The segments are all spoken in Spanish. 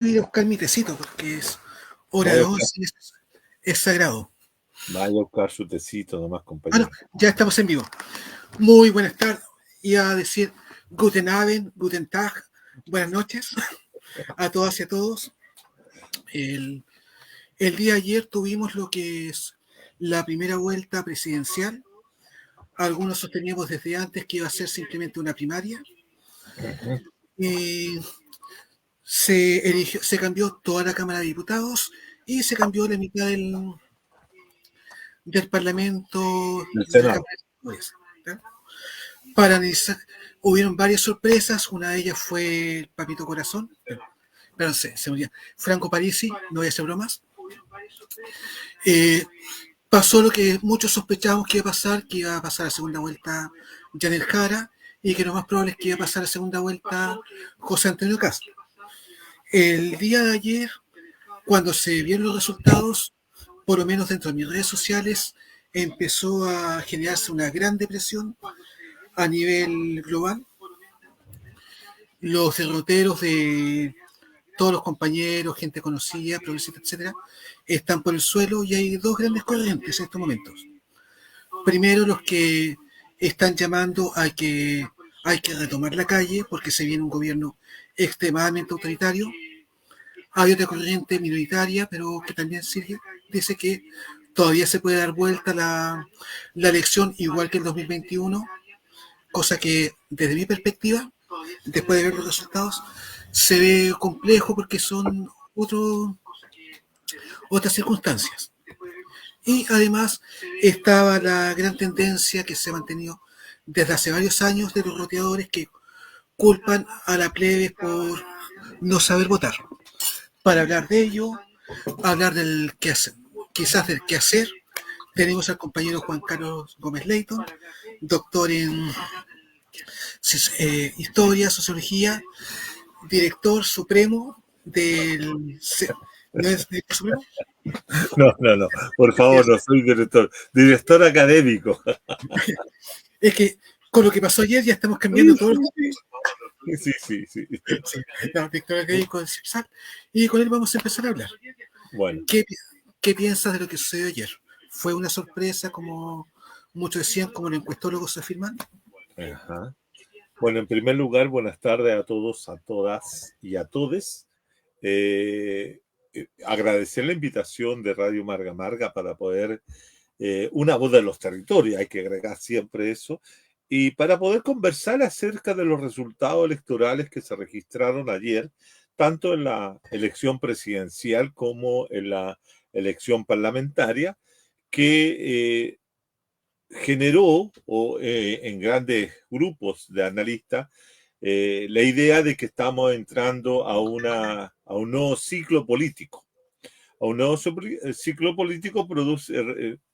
Ir a buscar mi tecito porque es hora de Vaya a buscar, 11 y es sagrado. vaya a buscar su tecito nomás, Ah, no, compañero. ya estamos en vivo. Muy buenas tardes. Iba a decir Guten Abend, Guten Tag, buenas noches a todas y a todos. El, el día de ayer tuvimos lo que es la primera vuelta presidencial. Algunos sosteníamos desde antes que iba a ser simplemente una primaria. Ujú. Y se cambió toda la Cámara de Diputados y se cambió la mitad del Parlamento Del de la Senado. Cámara de Senadores. ¿Ya? Para analizar, hubieron varias sorpresas. Una de ellas fue el Papito Corazón. Perdón, se me olvidó. Franco Parisi, no voy a hacer bromas. Eh, Pasó lo que muchos sospechábamos que iba a pasar a segunda vuelta Janel Jara y que lo más probable es que iba a pasar a segunda vuelta José Antonio Castro. El día de ayer, cuando se vieron los resultados, por lo menos dentro de mis redes sociales, empezó a generarse una gran depresión a nivel global. Los derroteros de todos los compañeros, gente conocida, progresistas, etcétera, están por el suelo y hay dos grandes corrientes en estos momentos. Primero, los que están llamando a que hay que retomar la calle porque se viene un gobierno extremadamente autoritario. Hay otra corriente minoritaria, pero que también dice que todavía se puede dar vuelta la elección igual que el 2021, cosa que desde mi perspectiva, después de ver los resultados, se ve complejo porque son otras circunstancias. Y además estaba la gran tendencia que se ha mantenido desde hace varios años de los roteadores que culpan a la plebe por no saber votar. Para hablar de ello, hablar del qué hacer, quizás del qué hacer, tenemos al compañero Juan Carlos Gómez Leighton, doctor en historia, sociología, director supremo del... ¿No es director supremo? No, no, no. Por favor, no soy director. Director académico. Es que con lo que pasó ayer ya estamos Sí, cambiando todos sí, sí. Sí, sí, sí. sí, no, Víctor Académico del CIPSAC, y con él vamos a empezar a hablar. Bueno, ¿Qué, ¿Qué piensas de lo que sucedió ayer? ¿Fue una sorpresa, como muchos decían, como los encuestólogos afirman? ajá. Bueno, en primer lugar, buenas tardes a todos, a todas y a todes. Agradecer la invitación de Radio Marga Marga para poder, una voz de los territorios, hay que agregar siempre eso, y para poder conversar acerca de los resultados electorales que se registraron ayer, tanto en la elección presidencial como en la elección parlamentaria, que generó en grandes grupos de analistas la idea de que estamos entrando a un nuevo ciclo político, a un nuevo ciclo político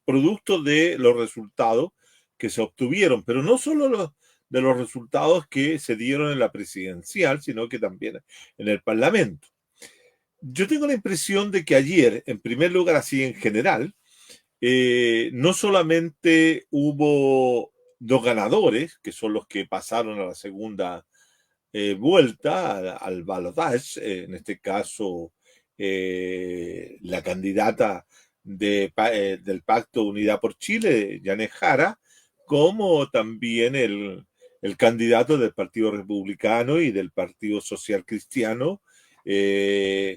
producto de los resultados que se obtuvieron, pero no solo de los resultados que se dieron en la presidencial, sino que también en el Parlamento. Yo tengo la impresión de que ayer, en primer lugar, así en general, no solamente hubo dos ganadores, que son los que pasaron a la segunda vuelta, al balotage, en este caso la candidata del Pacto Unidad por Chile, Janet Jara, como también el candidato del Partido Republicano y del Partido Social Cristiano,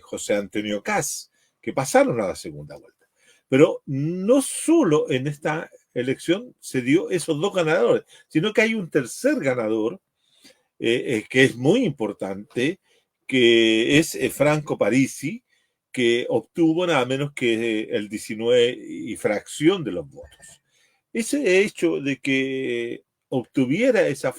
José Antonio Caz, que pasaron a la segunda vuelta. Pero no solo en esta elección se dio esos dos ganadores, sino que hay un tercer ganador que es muy importante, que es Franco Parisi, que obtuvo nada menos que el 19 y fracción de los votos. Ese hecho de que obtuviera esa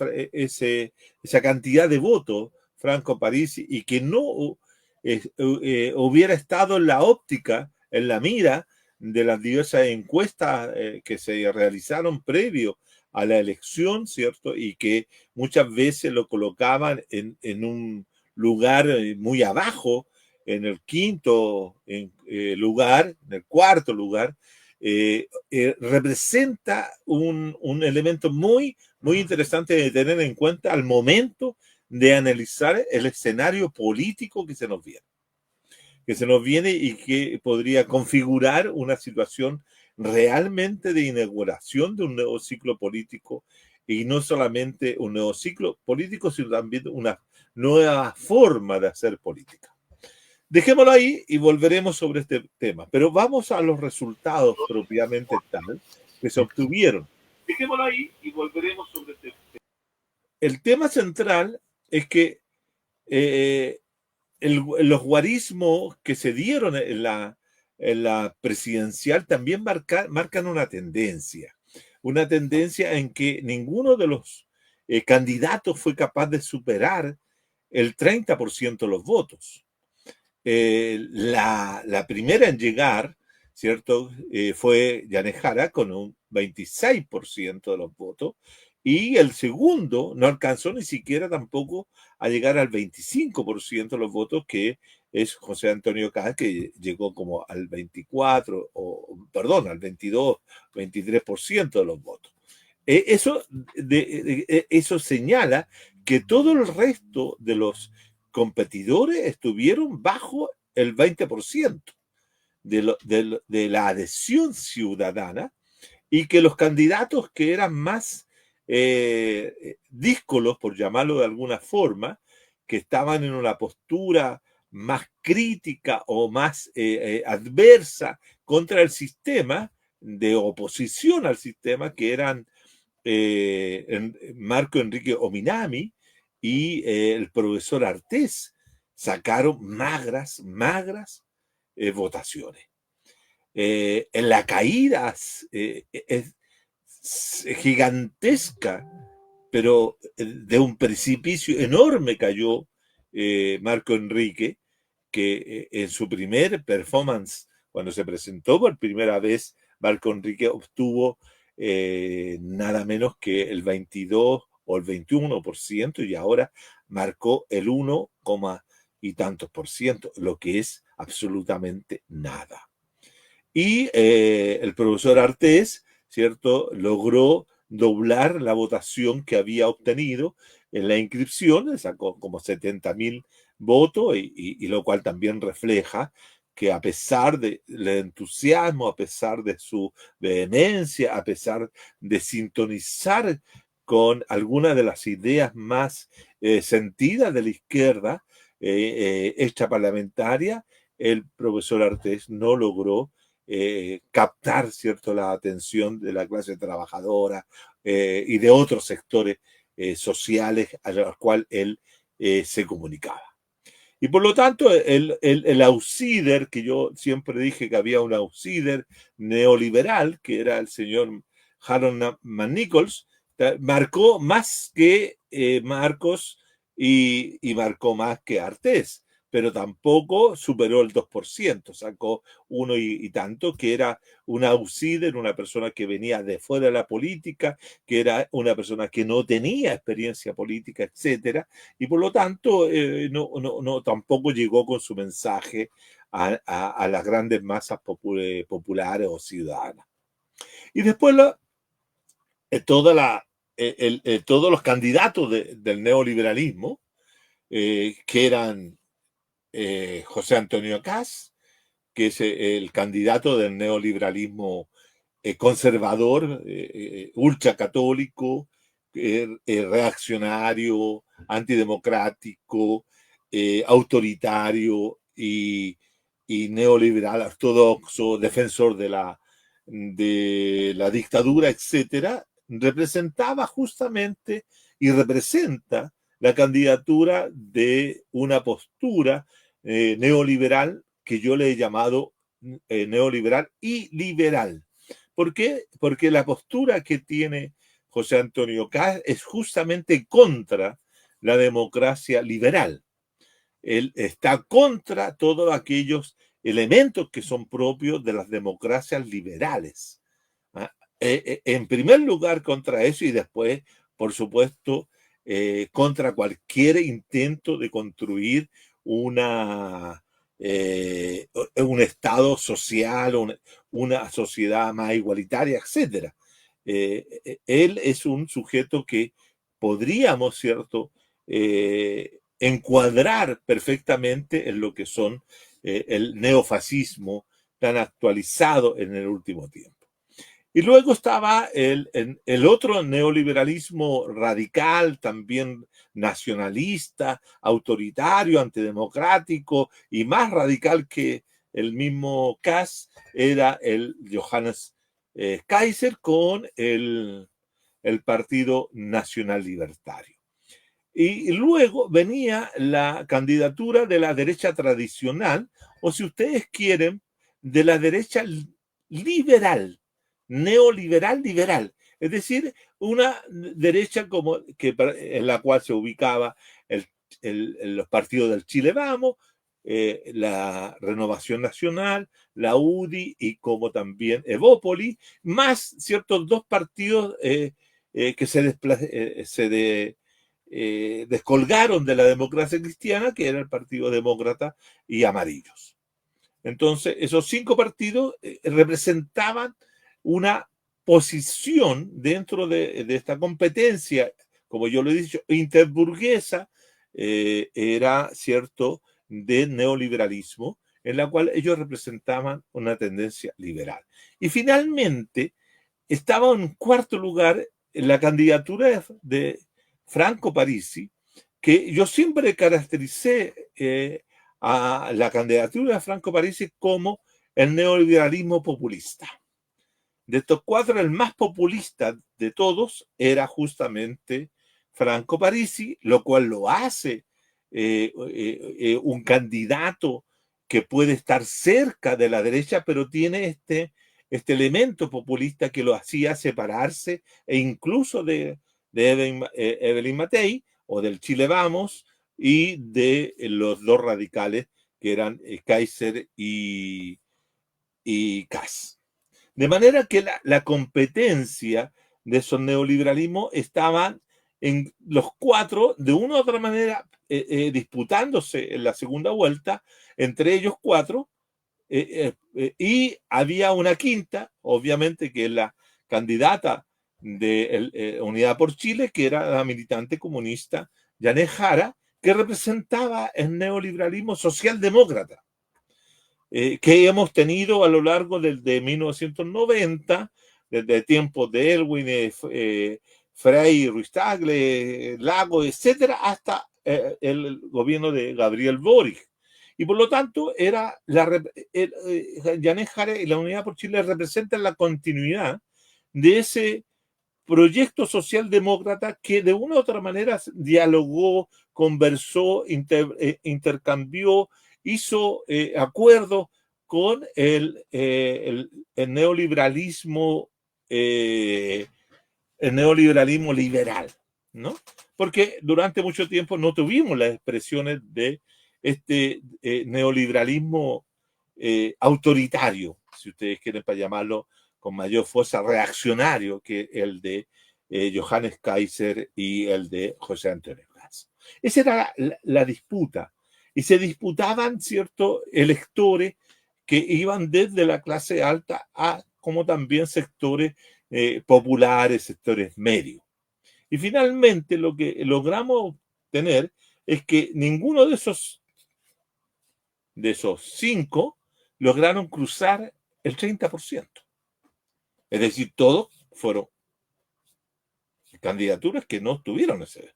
cantidad de votos, Franco Parisi, y que no hubiera estado en la óptica, en la mira de las diversas encuestas que se realizaron previo a la elección, ¿cierto? Y que muchas veces lo colocaban en un lugar muy abajo, en el quinto lugar, en el cuarto lugar, representa un elemento muy interesante de tener en cuenta al momento de analizar el escenario político que se nos viene. que se nos viene y que podría configurar una situación realmente de inauguración de un nuevo ciclo político, y no solamente un nuevo ciclo político, sino también una nueva forma de hacer política. Dejémoslo ahí y volveremos sobre este tema, pero vamos a los resultados propiamente tal que se obtuvieron. Dejémoslo ahí y volveremos sobre este tema. El tema central es que los guarismos que se dieron en la presidencial también marcan una tendencia en que ninguno de los candidatos fue capaz de superar el 30% de los votos. La primera en llegar, ¿cierto? Fue Yanez Jara con un 26% de los votos, y el segundo no alcanzó ni siquiera tampoco a llegar al 25% de los votos, que es José Antonio Caz, que llegó como al 24, al 22, 23% de los votos. Eso señala que todo el resto de los competidores estuvieron bajo el 20% de la adhesión ciudadana, y que los candidatos que eran más díscolos, por llamarlo de alguna forma, que estaban en una postura más crítica o más adversa contra el sistema, de oposición al sistema, que eran Marco Enrique Ominami y el profesor Artés, sacaron magras votaciones. En la caída es gigantesca, pero de un precipicio enorme cayó Marco Enrique, que en su primer performance, cuando se presentó por primera vez, Marco Enrique obtuvo nada menos que el 22 o el 21%, y ahora marcó el 1, y tantos por ciento, lo que es absolutamente nada. Y el profesor Artés, ¿cierto?, logró doblar la votación que había obtenido en la inscripción, sacó como 70.000 votos, y lo cual también refleja que, a pesar del entusiasmo, a pesar de su vehemencia, a pesar de sintonizar con algunas de las ideas más sentidas de la izquierda extraparlamentaria, el profesor Artés no logró captar, ¿cierto?, la atención de la clase trabajadora y de otros sectores sociales a los cuales él se comunicaba. Y por lo tanto, el outsider, que yo siempre dije que había un outsider neoliberal, que era el señor Harold McNichols, marcó más que Marcos y marcó más que Artés, pero tampoco superó el 2%, sacó uno y tanto, que era un outsider, una persona que venía de fuera de la política, que era una persona que no tenía experiencia política, etcétera, y por lo tanto no tampoco llegó con su mensaje a las grandes masas populares o ciudadanas. Y después todos los candidatos del neoliberalismo, que eran José Antonio Caz, que es el candidato del neoliberalismo conservador, ultracatólico, reaccionario, antidemocrático, autoritario y neoliberal ortodoxo, defensor de la dictadura, etcétera, representaba justamente y representa la candidatura de una postura neoliberal, que yo le he llamado neoliberal y liberal. ¿Por qué? Porque la postura que tiene José Antonio Caz es justamente contra la democracia liberal. Él está contra todos aquellos elementos que son propios de las democracias liberales. En primer lugar, contra eso, y después, por supuesto, contra cualquier intento de construir un Estado social, una sociedad más igualitaria, etc. Él es un sujeto que podríamos, ¿cierto?, encuadrar perfectamente en lo que son el neofascismo tan actualizado en el último tiempo. Y luego estaba el otro neoliberalismo radical, también nacionalista, autoritario, antidemocrático y más radical que el mismo Kass, era el Johannes Kaiser con el Partido Nacional Libertario. Y luego venía la candidatura de la derecha tradicional, o si ustedes quieren, de la derecha liberal, neoliberal liberal, es decir, una derecha como que, en la cual se ubicaba los partidos del Chile Vamos, la Renovación Nacional, la UDI y como también Evópoli, más ciertos dos partidos que descolgaron de la democracia cristiana, que era el Partido Demócrata y Amarillos. Entonces, esos 5 partidos representaban una posición dentro de esta competencia, como yo lo he dicho, interburguesa, era cierto, de neoliberalismo, en la cual ellos representaban una tendencia liberal. Y finalmente, estaba en cuarto lugar en la candidatura de Franco Parisi, que yo siempre caractericé a la candidatura de Franco Parisi como el neoliberalismo populista. De estos 4, el más populista de todos era justamente Franco Parisi, lo cual lo hace un candidato que puede estar cerca de la derecha, pero tiene este elemento populista que lo hacía separarse e incluso de Evelyn Matei o del Chile Vamos y de los dos radicales que eran Kaiser y Kass. De manera que la competencia de esos neoliberalismos estaban en los 4, de una u otra manera, disputándose en la segunda vuelta, entre ellos 4, y había una quinta, obviamente, que es la candidata de Unidad por Chile, que era la militante comunista Janet Jara, que representaba el neoliberalismo socialdemócrata, que hemos tenido a lo largo de 1990, desde tiempos de Elwin, Frei, Ruiz Tagle, Lago, etcétera, hasta el gobierno de Gabriel Boric. Y por lo tanto, Janet Jara y la Unidad por Chile representan la continuidad de ese proyecto socialdemócrata que de una u otra manera dialogó, conversó, intercambió, hizo acuerdos con el neoliberalismo, liberal, ¿no? Porque durante mucho tiempo no tuvimos las expresiones de este neoliberalismo autoritario, si ustedes quieren para llamarlo con mayor fuerza, reaccionario, que el de Johannes Kaiser y el de José Antonio Kass. Esa era la disputa. Y se disputaban ciertos electores que iban desde la clase alta a como también sectores populares, sectores medios. Y finalmente lo que logramos obtener es que ninguno de esos 5 lograron cruzar el 30%. Es decir, todos fueron candidaturas que no tuvieron ese.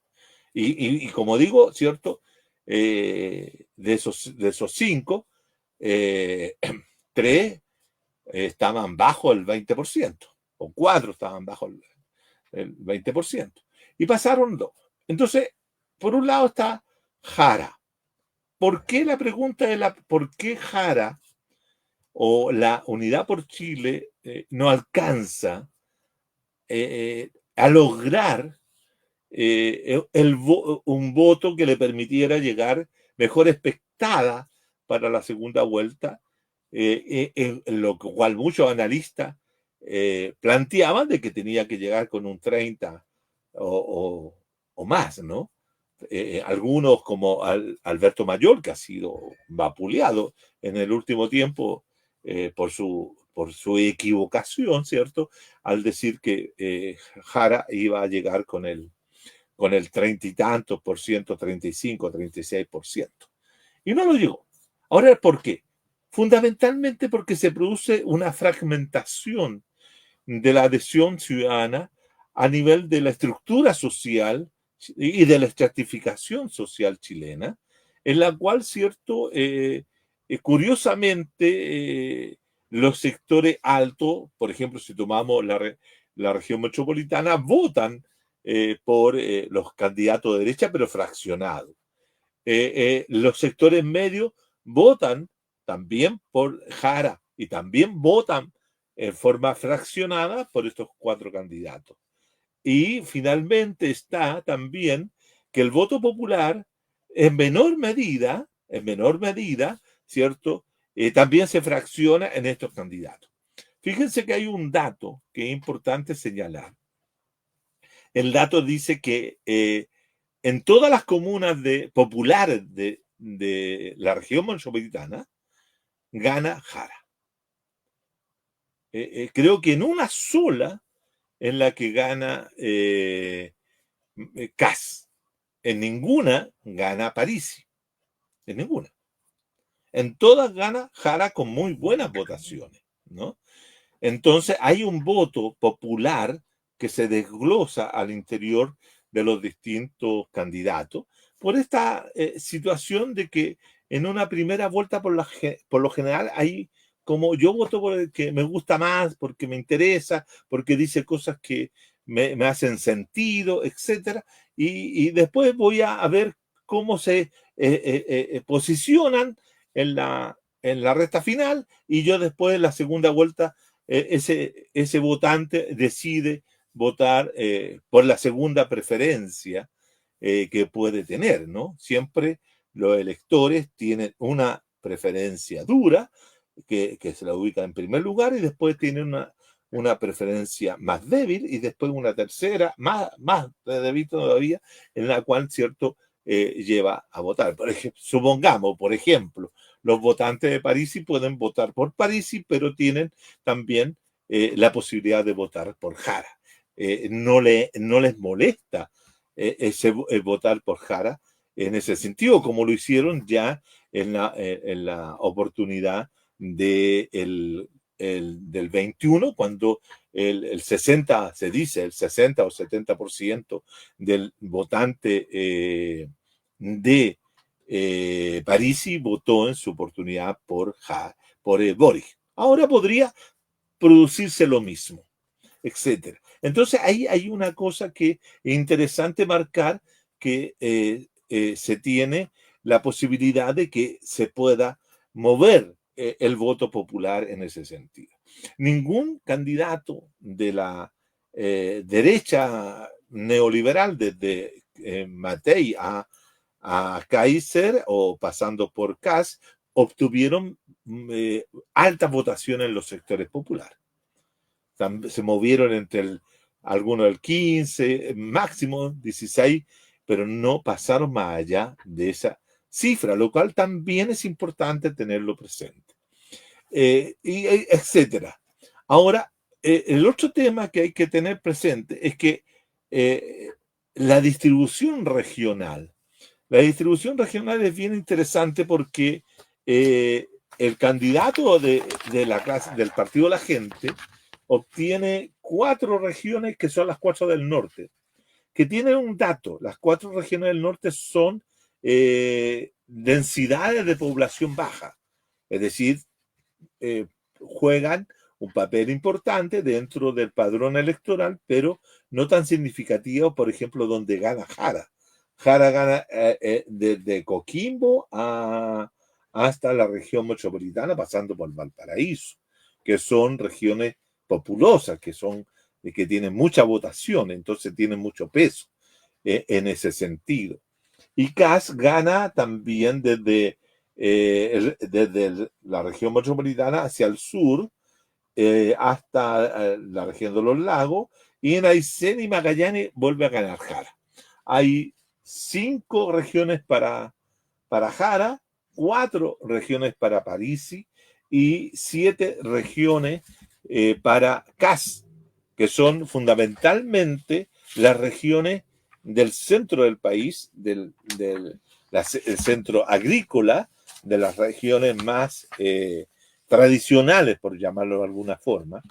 Y como digo, ¿cierto? De esos 5, 3 estaban bajo el 20%, o 4 estaban bajo el 20%. Y pasaron 2. Entonces, por un lado está Jara. ¿Por qué la pregunta de por qué Jara o la Unidad por Chile no alcanza a lograr un voto que le permitiera llegar mejor expectada para la segunda vuelta, en lo cual muchos analistas planteaban de que tenía que llegar con un 30 o más, ¿no? Algunos como Alberto Mayor, que ha sido vapuleado en el último tiempo por su equivocación, ¿cierto? Al decir que Jara iba a llegar con el 30 y tantos por ciento, 35, 36%. Y no lo llegó. Ahora, ¿por qué? Fundamentalmente porque se produce una fragmentación de la adhesión ciudadana a nivel de la estructura social y de la estratificación social chilena, en la cual, cierto, curiosamente, los sectores altos, por ejemplo, si tomamos la región metropolitana, votan por los candidatos de derecha, pero fraccionados. Los sectores medios votan también por Jara y también votan en forma fraccionada por estos 4 candidatos. Y finalmente está también que el voto popular en menor medida, ¿cierto? También se fracciona en estos candidatos. Fíjense que hay un dato que es importante señalar. El dato dice que en todas las comunas populares de la región metropolitana gana Jara. Creo que en una sola en la que gana Kast. En ninguna gana Parisi. En ninguna. En todas gana Jara con muy buenas votaciones, ¿no? Entonces hay un voto popular que se desglosa al interior de los distintos candidatos por esta situación de que en una primera vuelta por lo general hay como yo voto por el que me gusta más, porque me interesa, porque dice cosas que me hacen sentido, etcétera, y después voy a ver cómo se posicionan en la recta final y yo después en la segunda vuelta ese votante decide votar por la segunda preferencia que puede tener, ¿no? Siempre los electores tienen una preferencia dura que se la ubica en primer lugar y después tienen una preferencia más débil y después una tercera, más débil todavía, en la cual, cierto, lleva a votar. Por ejemplo, supongamos, por ejemplo, los votantes de Parisi pueden votar por Parisi, pero tienen también la posibilidad de votar por Jara. No les molesta votar por Jara en ese sentido, como lo hicieron ya en la oportunidad del 21, cuando el 60, se dice, el 60 o 70% del votante de Parisi votó en su oportunidad por Boric. Ahora podría producirse lo mismo, etcétera. Entonces ahí hay una cosa que es interesante marcar, que se tiene la posibilidad de que se pueda mover el voto popular en ese sentido. Ningún candidato de la derecha neoliberal, desde Matei a Kaiser o pasando por Kast, obtuvieron altas votaciones en los sectores populares. Se movieron entre algunos del 15, máximo 16, pero no pasaron más allá de esa cifra, lo cual también es importante tenerlo presente. Etcétera. Ahora, el otro tema que hay que tener presente es que la distribución regional es bien interesante porque el candidato de la clase del Partido de la Gente obtiene 4 regiones que son las 4 del norte, que tienen un dato. Las 4 regiones del norte son densidades de población baja, es decir, juegan un papel importante dentro del padrón electoral, pero no tan significativo, por ejemplo, donde gana Jara. Jara gana desde Coquimbo hasta la región metropolitana, pasando por Valparaíso, que son regiones populosas, que tienen mucha votación, entonces tienen mucho peso en ese sentido. Y Kast gana también desde la región metropolitana hacia el sur, hasta la región de los lagos, y en Aysén y Magallanes vuelve a ganar Jara. Hay 5 regiones para Jara, 4 regiones para Parisi y 7 regiones para Kast, que son fundamentalmente las regiones del centro del país, el centro agrícola, de las regiones más tradicionales, por llamarlo de alguna forma,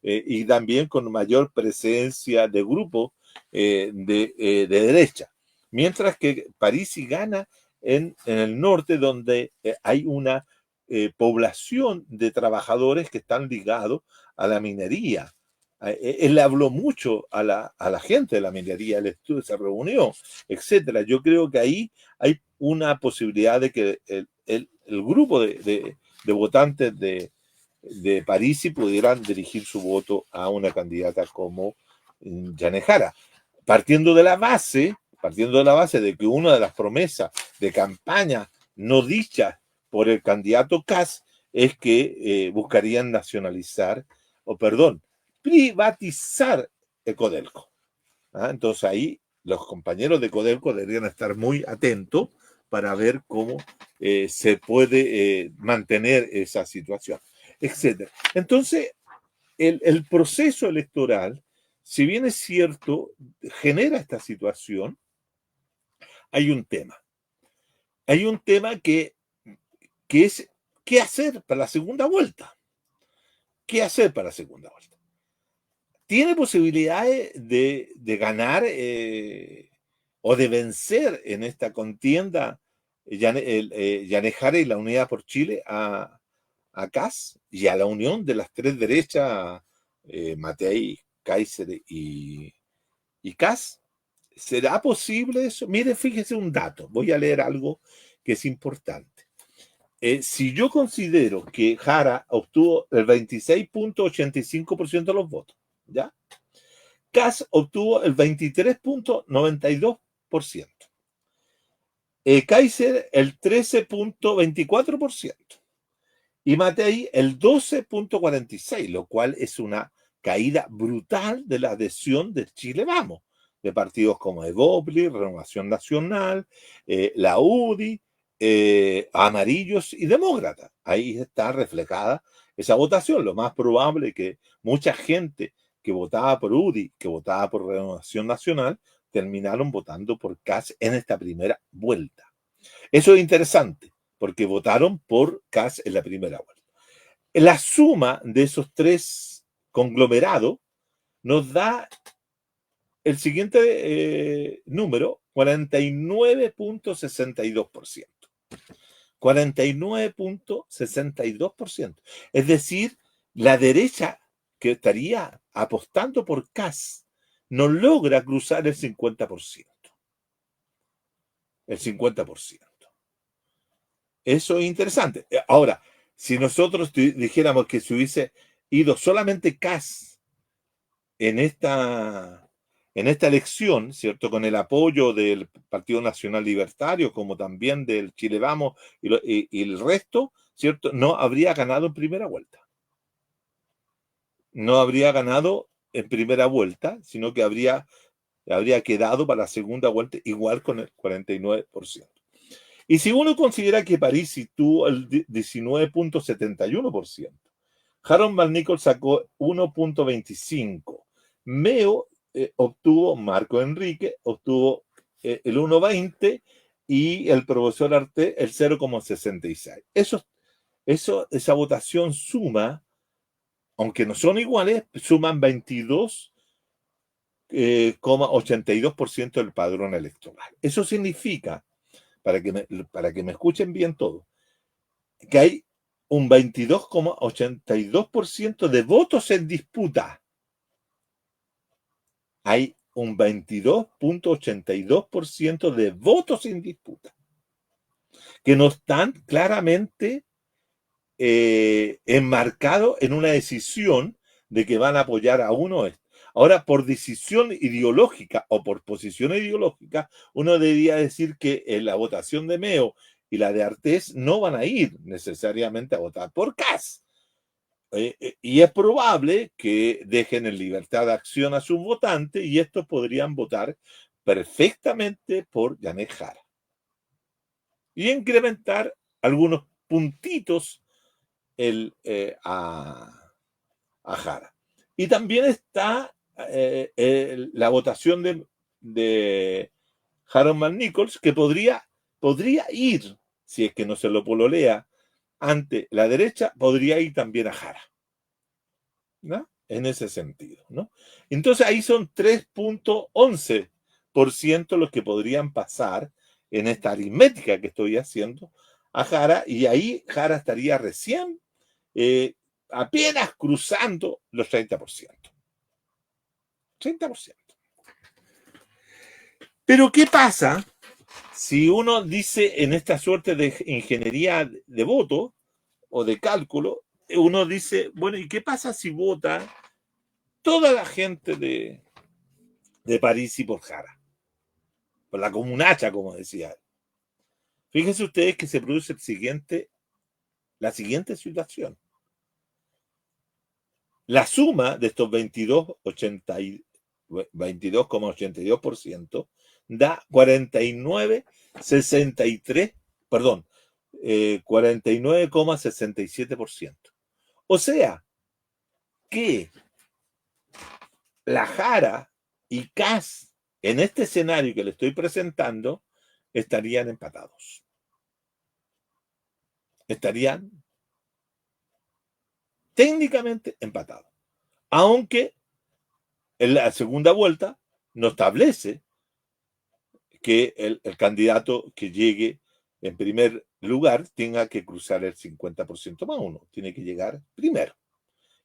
y también con mayor presencia de grupos de derecha. Mientras que Parisi gana en el norte, donde hay una población de trabajadores que están ligados a la minería. Él habló mucho a la gente de la minería, el estudio se reunió, etcétera. Yo creo que ahí hay una posibilidad de que el grupo de votantes de Parisi pudieran dirigir su voto a una candidata como Janne Jara, partiendo de la base de que una de las promesas de campaña no dichas por el candidato Kast es que buscarían nacionalizar, o perdón, privatizar Codelco. Entonces ahí los compañeros de Codelco deberían estar muy atentos para ver cómo se puede mantener esa situación, etc. Entonces, el proceso electoral, si bien es cierto, genera esta situación, hay un tema. Hay un tema que es qué hacer para la segunda vuelta. ¿Qué hacer para la segunda vuelta? Tiene posibilidades de ganar o de vencer en esta contienda Janne Jara y la Unidad por Chile a Kast y a la unión de las tres derechas, Matei, Kaiser y Kast. ¿Será posible eso? Mire, fíjese un dato. Voy a leer algo que es importante. Si yo considero que Jara obtuvo el 26.85% de los votos, ¿ya? Kast obtuvo el 23.92%. Kaiser el 13.24% y Matei el 12.46%, lo cual es una caída brutal de la adhesión de Chile Vamos, de partidos como Evópolis, Renovación Nacional, la UDI, Amarillos y Demócratas. Ahí está reflejada esa votación. Lo más probable es que mucha gente que votaba por UDI, que votaba por Renovación Nacional, terminaron votando por Kast en esta primera vuelta. Eso es interesante, porque votaron por Kast en la primera vuelta. La suma de esos tres conglomerados nos da el siguiente número, 49.62%. 49.62%. Es decir, la derecha que estaría apostando por Kast no logra cruzar el 50%. El 50%. Eso es interesante. Ahora, si nosotros dijéramos que se hubiese ido solamente Kast en esta elección, ¿cierto? Con el apoyo del Partido Nacional Libertario, como también del Chile Vamos y el resto, ¿cierto? No habría ganado en primera vuelta. No habría ganado en primera vuelta, sino que habría quedado para la segunda vuelta igual con el 49%. Y si uno considera que Parisi tuvo el 19.71%, Harold McNichols sacó 1.25%, Meo Marco Enrique obtuvo el 1.20% y el profesor Arte el 0.66%. Esa votación suma, aunque no son iguales, suman 22,82% del padrón electoral. Eso significa, para que me escuchen bien todo, que hay un 22,82% de votos en disputa. Hay un 22,82% de votos en disputa, que no están claramente enmarcados en una decisión de que van a apoyar a uno. Ahora, por decisión ideológica o por posición ideológica, uno debería decir que en la votación de Meo y la de Artés no van a ir necesariamente a votar por Kast. Y es probable que dejen en libertad de acción a sus votantes y estos podrían votar perfectamente por Janne Jara y incrementar algunos puntitos a Jara. Y también está la votación de Harold McNichols, que podría ir si es que no se lo pololea ante la derecha, podría ir también a Jara, ¿no? En ese sentido, ¿no? Entonces ahí son 3.11% los que podrían pasar en esta aritmética que estoy haciendo a Jara, y ahí Jara estaría recién apenas cruzando los 30%. 30%. Pero ¿qué pasa si uno dice en esta suerte de ingeniería de voto o de cálculo, uno dice, bueno, ¿y qué pasa si vota toda la gente de París y por Jara? Por la comunacha, como decía. Fíjense ustedes que se produce la siguiente situación. La suma de estos 22,82% da 49,63, perdón, 49,67%. O sea, que la Jara y Kast en este escenario que le estoy presentando estarían empatados. Estarían técnicamente empatados. Aunque en la segunda vuelta no establece que el candidato que llegue en primer lugar tenga que cruzar el 50% más uno. Tiene que llegar primero.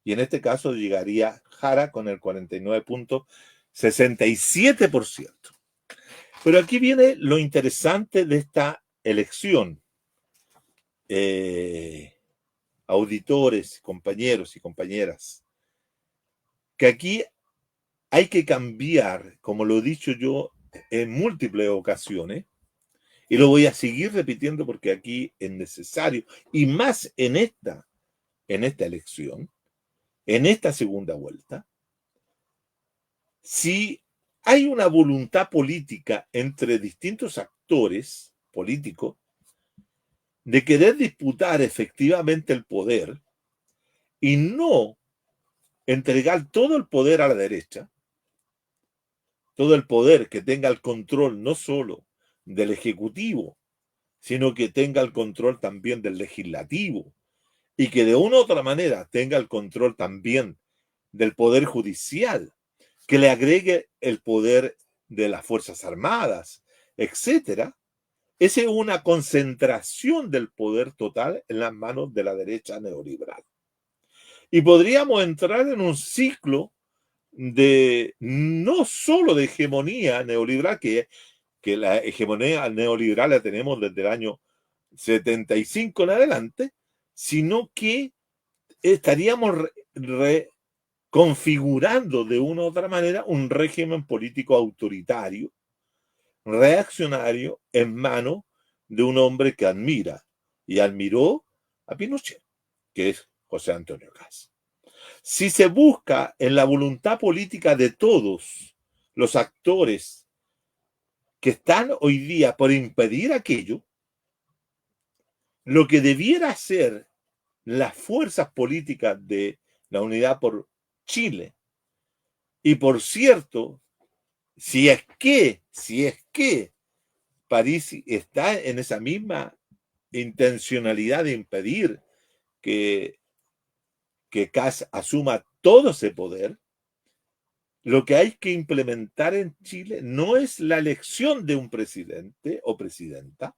Y en este caso llegaría Jara con el 49,67%. Pero aquí viene lo interesante de esta elección. Auditores, compañeros y compañeras, que aquí hay que cambiar, como lo he dicho yo en múltiples ocasiones, y lo voy a seguir repitiendo porque aquí es necesario, y más en esta elección, en esta segunda vuelta, si hay una voluntad política entre distintos actores políticos de querer disputar efectivamente el poder y no entregar todo el poder a la derecha, todo el poder que tenga el control no solo del Ejecutivo, sino que tenga el control también del Legislativo y que de una u otra manera tenga el control también del Poder Judicial, que le agregue el poder de las Fuerzas Armadas, etcétera. Esa es una concentración del poder total en las manos de la derecha neoliberal. Y podríamos entrar en un ciclo de no solo de hegemonía neoliberal, que la hegemonía neoliberal la tenemos desde el año 75 en adelante, sino que estaríamos configurando de una u otra manera un régimen político autoritario, reaccionario, en manos de un hombre que admira y admiró a Pinochet, que es José Antonio Kast. Si se busca en la voluntad política de todos los actores que están hoy día por impedir aquello, lo que debiera ser las fuerzas políticas de la Unidad por Chile, y por cierto, si es que París está en esa misma intencionalidad de impedir que Kast asuma todo ese poder, lo que hay que implementar en Chile no es la elección de un presidente o presidenta,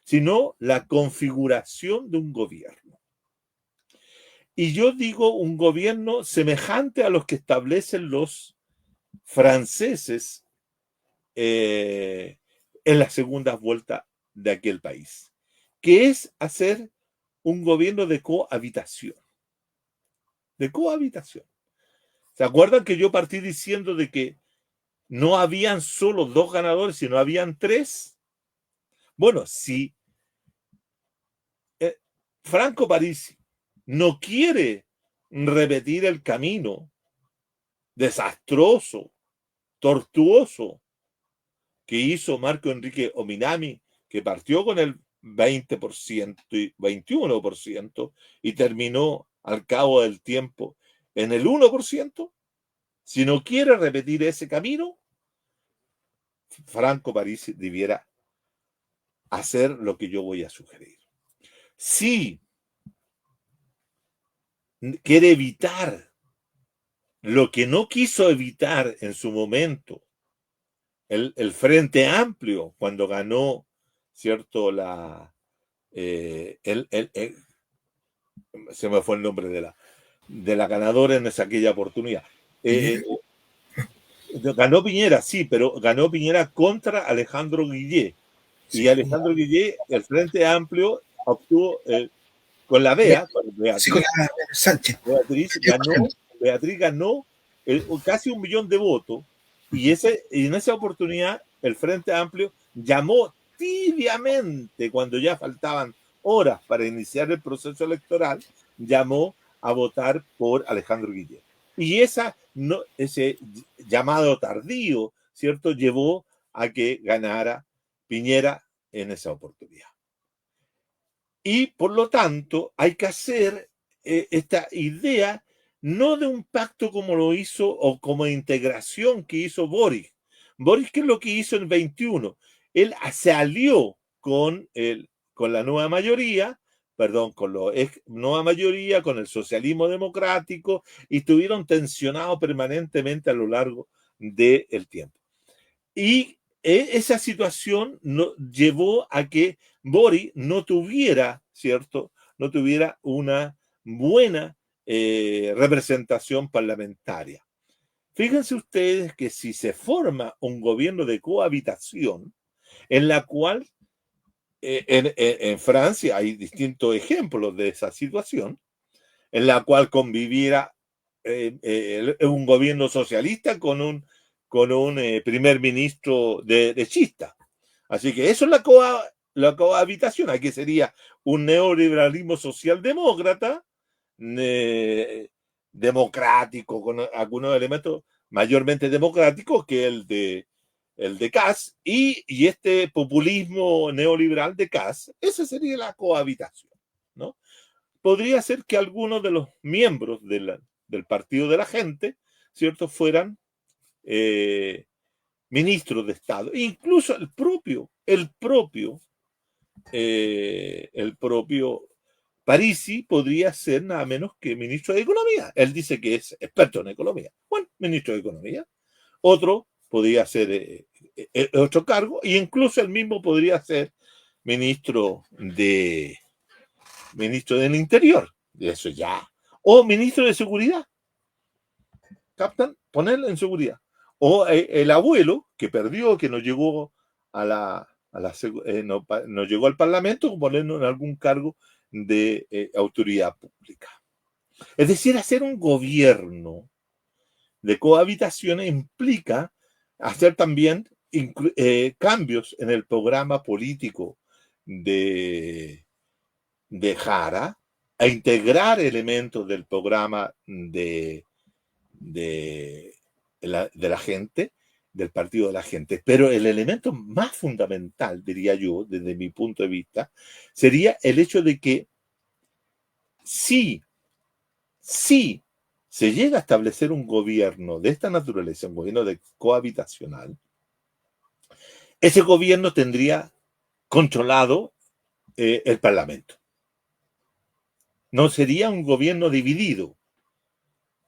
sino la configuración de un gobierno. Y yo digo un gobierno semejante a los que establecen los franceses en las segundas vueltas de aquel país, que es hacer un gobierno de cohabitación. De cohabitación. ¿Se acuerdan que yo partí diciendo de que no habían solo dos ganadores, sino habían tres? Bueno, si Franco Parisi no quiere repetir el camino desastroso, tortuoso que hizo Marco Enrique Ominami, que partió con el 20% y 21% y terminó al cabo del tiempo en el 1%, si no quiere repetir ese camino, Franco Parisi debiera hacer lo que yo voy a sugerir. Si quiere evitar lo que no quiso evitar en su momento el Frente Amplio cuando ganó, ¿cierto? Se me fue el nombre de la ganadora en aquella oportunidad. Ganó Piñera, sí, pero ganó Piñera contra Alejandro Guillé. Y Sí, Alejandro Guillé, el Frente Amplio, obtuvo con la BEA, con sí, con la Sánchez. Beatriz ganó casi 1 millón de votos, y en esa oportunidad el Frente Amplio llamó tibiamente, cuando ya faltaban horas para iniciar el proceso electoral, llamó a votar por Alejandro Guillén. Y ese llamado tardío, ¿cierto?, llevó a que ganara Piñera en esa oportunidad. Y por lo tanto hay que hacer esta idea no de un pacto como lo hizo o como integración que hizo Boric. Boric, ¿qué es lo que hizo en 21? Él se alió con la nueva mayoría, perdón, con la nueva mayoría, con el socialismo democrático, y estuvieron tensionados permanentemente a lo largo del tiempo. Y esa situación llevó a que Boric no tuviera, ¿cierto? No tuviera una buena representación parlamentaria. Fíjense ustedes que si se forma un gobierno de cohabitación, en la cual en Francia hay distintos ejemplos de esa situación, en la cual conviviera un gobierno socialista con un primer ministro derechista. Así que eso es la cohabitación. Aquí sería un neoliberalismo socialdemócrata, democrático, con algunos elementos mayormente democráticos que el de Kass, y este populismo neoliberal de Kass. Esa sería la cohabitación, ¿no? Podría ser que algunos de los miembros del Partido de la Gente, ¿cierto?, fueran ministros de Estado. Incluso el propio Parisi podría ser nada menos que ministro de Economía. Él dice que es experto en economía. Bueno, ministro de Economía. Otro podría ser otro cargo, e incluso él mismo podría ser ministro del Interior. Eso ya. O ministro de Seguridad. ¿Captan? Ponerlo en seguridad. O el abuelo que perdió, que no llegó no llegó al Parlamento, ponerlo en algún cargo de autoridad pública. Es decir, hacer un gobierno de cohabitación implica hacer también cambios en el programa político de Jara, a integrar elementos del programa de la gente, del partido de la gente. Pero el elemento más fundamental, diría yo, desde mi punto de vista, sería el hecho de que si se llega a establecer un gobierno de esta naturaleza, un gobierno cohabitacional, ese gobierno tendría controlado el Parlamento. No sería un gobierno dividido.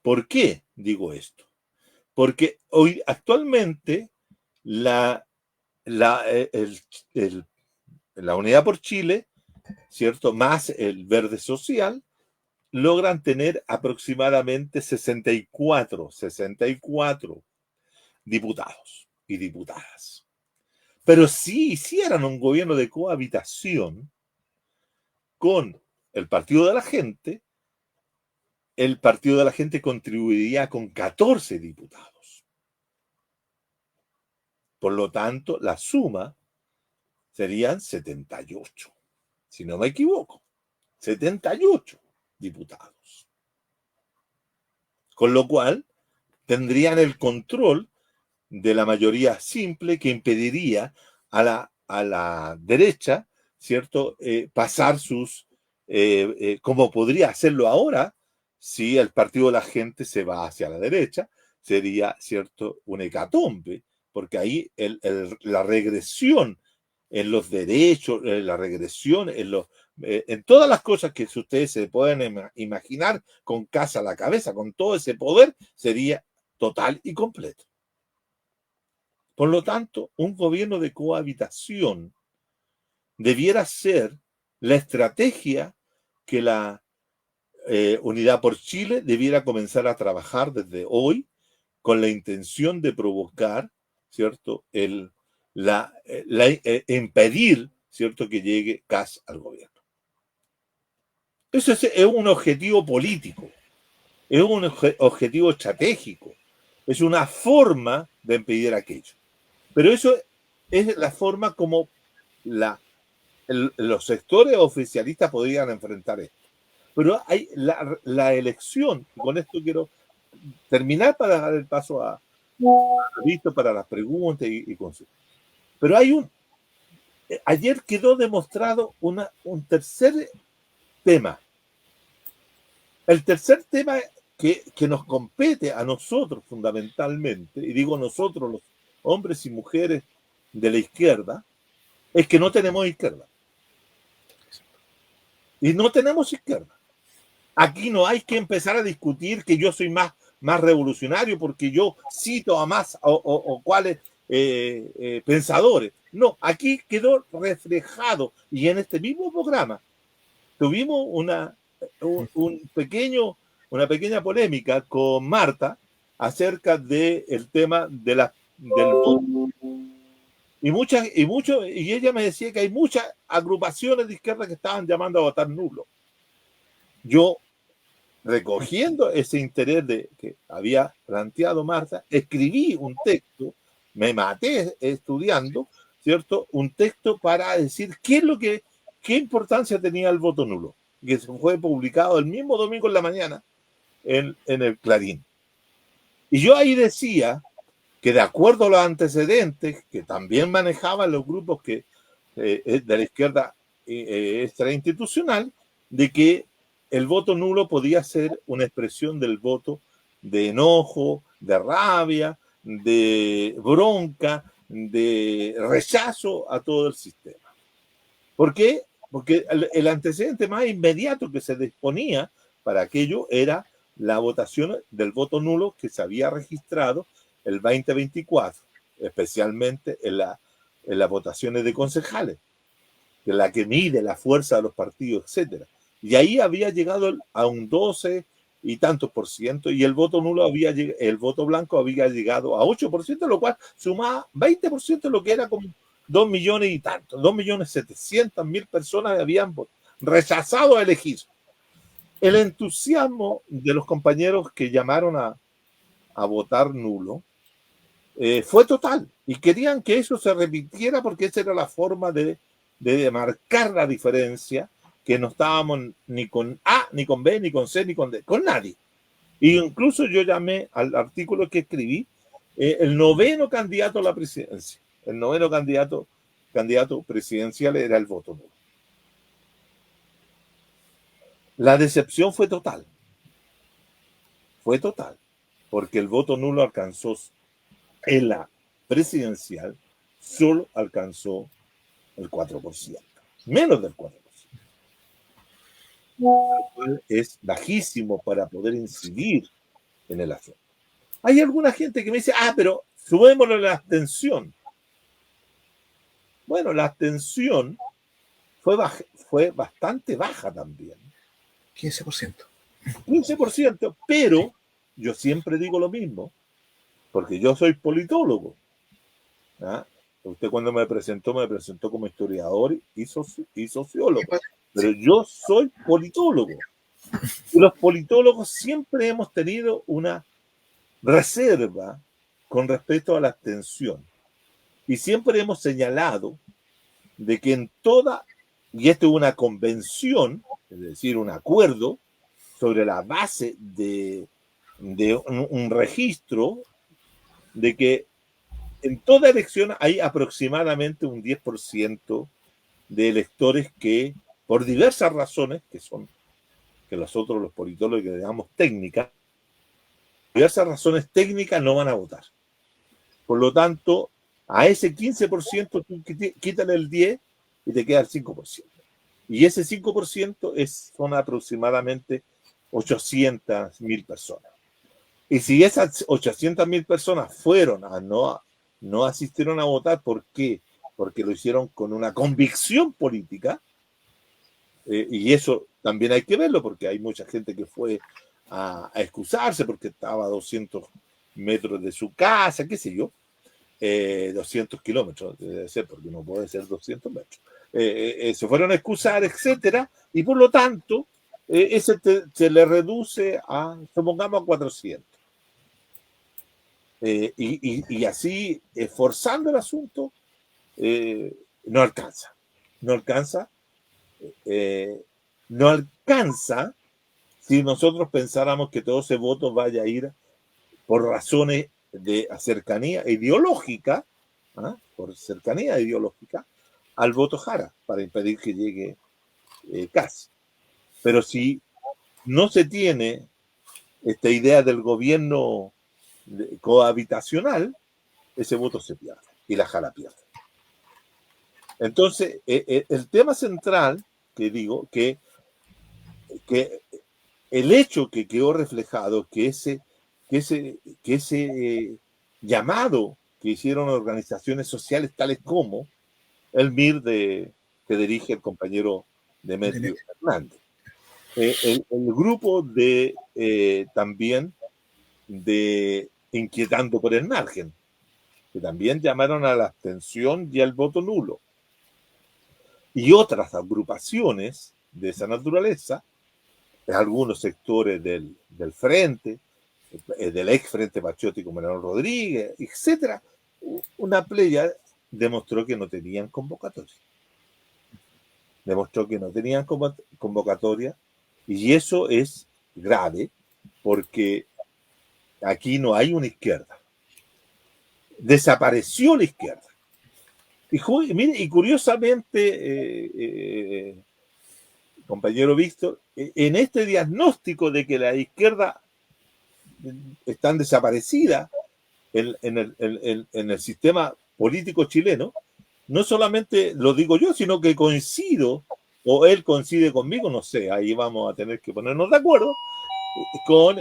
¿Por qué digo esto? Porque hoy actualmente la Unidad por Chile, ¿cierto?, más el Verde Social, logran tener aproximadamente 64 diputados y diputadas. Pero si hicieran un gobierno de cohabitación con el Partido de la Gente, el Partido de la Gente contribuiría con 14 diputados. Por lo tanto, la suma serían 78, si no me equivoco, 78 diputados. Con lo cual, tendrían el control de la mayoría simple que impediría a la derecha, ¿cierto?, pasar como podría hacerlo ahora, si el Partido de la Gente se va hacia la derecha, sería, ¿cierto?, un hecatombe, porque ahí la regresión en los derechos, en la regresión, en todas las cosas que ustedes se pueden imaginar, con casa a la cabeza, con todo ese poder, sería total y completo. Por lo tanto, un gobierno de cohabitación debiera ser la estrategia que la Unidad por Chile debiera comenzar a trabajar desde hoy con la intención de provocar, ¿cierto?, impedir, ¿cierto?, que llegue Kast al gobierno. Eso es un objetivo político, es un objetivo estratégico, es una forma de impedir aquello. Pero eso es la forma como los sectores oficialistas podrían enfrentar esto. Pero hay la elección, y con esto quiero terminar para dar el paso a listo para las preguntas y consultas. Pero ayer quedó demostrado un tercer tema. El tercer tema que nos compete a nosotros fundamentalmente, y digo nosotros los hombres y mujeres de la izquierda, es que no tenemos izquierda. Y no tenemos izquierda. Aquí no hay que empezar a discutir que yo soy más revolucionario porque yo cito a más o cuáles pensadores. No, aquí quedó reflejado y en este mismo programa tuvimos una pequeña polémica con Marta acerca del tema del voto. Y ella me decía que hay muchas agrupaciones de izquierda que estaban llamando a votar nulo. Yo, recogiendo ese interés que había planteado Marta, escribí un texto, me maté estudiando, ¿cierto? Un texto para decir qué importancia tenía el voto nulo, que se fue publicado el mismo domingo en la mañana en el Clarín. Y yo ahí decía que de acuerdo a los antecedentes que también manejaban los grupos de la izquierda extrainstitucional, de que el voto nulo podía ser una expresión del voto de enojo, de rabia, de bronca, de rechazo a todo el sistema. ¿Por qué? Porque el antecedente más inmediato que se disponía para aquello era la votación del voto nulo que se había registrado el 2024, especialmente en las votaciones de concejales, que es la que mide la fuerza de los partidos, etcétera. Y ahí había llegado a un 12 y tantos por ciento, y el voto nulo el voto blanco había llegado a 8%, lo cual sumaba 20%, lo que era como 2 millones y tantos, 2.700.000 personas habían rechazado a elegir. El entusiasmo de los compañeros que llamaron a votar nulo fue total, y querían que eso se repitiera porque esa era la forma de marcar la diferencia, que no estábamos ni con A, ni con B, ni con C, ni con D, con nadie. Y incluso yo llamé al artículo que escribí el noveno candidato a la presidencia. El noveno candidato presidencial era el voto nulo. La decepción fue total. Fue total. Porque el voto nulo alcanzó en la presidencial, solo alcanzó el 4%. Menos del 4%. Es bajísimo para poder incidir en el asunto. Hay alguna gente que me dice, pero subémosle la abstención. Bueno, la abstención fue bastante baja también. 15%. 15%, pero yo siempre digo lo mismo, porque yo soy politólogo. ¿Ah? Usted cuando me presentó como historiador y sociólogo. Pero yo soy politólogo. Y los politólogos siempre hemos tenido una reserva con respecto a la abstención. Y siempre hemos señalado de que en toda, y esto es una convención, es decir, un acuerdo sobre la base de un registro, de que en toda elección hay aproximadamente un 10% de electores que, por diversas razones, que nosotros los politólogos que llamamos técnicas, diversas razones técnicas no van a votar. Por lo tanto, A ese 15% tú quítale el 10% y te queda el 5%. Y ese 5% son aproximadamente 800.000 personas. Y si esas 800.000 personas fueron no asistieron a votar, ¿por qué? Porque lo hicieron con una convicción política, y eso también hay que verlo, porque hay mucha gente que fue a excusarse porque estaba a 200 metros de su casa, qué sé yo, 200 kilómetros, debe ser, porque no puede ser 200 metros. Se fueron a excusar, etcétera, y por lo tanto, ese se le reduce supongamos, a 400. Y así, forzando el asunto, no alcanza. No alcanza. No alcanza si nosotros pensáramos que todo ese voto vaya a ir por razones de cercanía ideológica, por cercanía ideológica, al voto Jara, para impedir que llegue Kast. Pero si no se tiene esta idea del gobierno cohabitacional, ese voto se pierde y la Jara pierde. Entonces, el tema central que digo, que el hecho que quedó reflejado, que ese llamado que hicieron organizaciones sociales tales como el MIR que dirige el compañero Demetrio Hernández, el grupo también de Inquietando por el Margen, que también llamaron a la abstención y al voto nulo, y otras agrupaciones de esa naturaleza, algunos sectores del Frente, del ex Frente Patriótico Manuel Rodríguez, etcétera, una playa demostró que no tenían convocatoria. Demostró que no tenían convocatoria, y eso es grave, porque aquí no hay una izquierda. Desapareció la izquierda. Y curiosamente, compañero Víctor, en este diagnóstico de que la izquierda están desaparecidas en el sistema político chileno, no solamente lo digo yo, sino que coincido, o él coincide conmigo, no sé, ahí vamos a tener que ponernos de acuerdo, con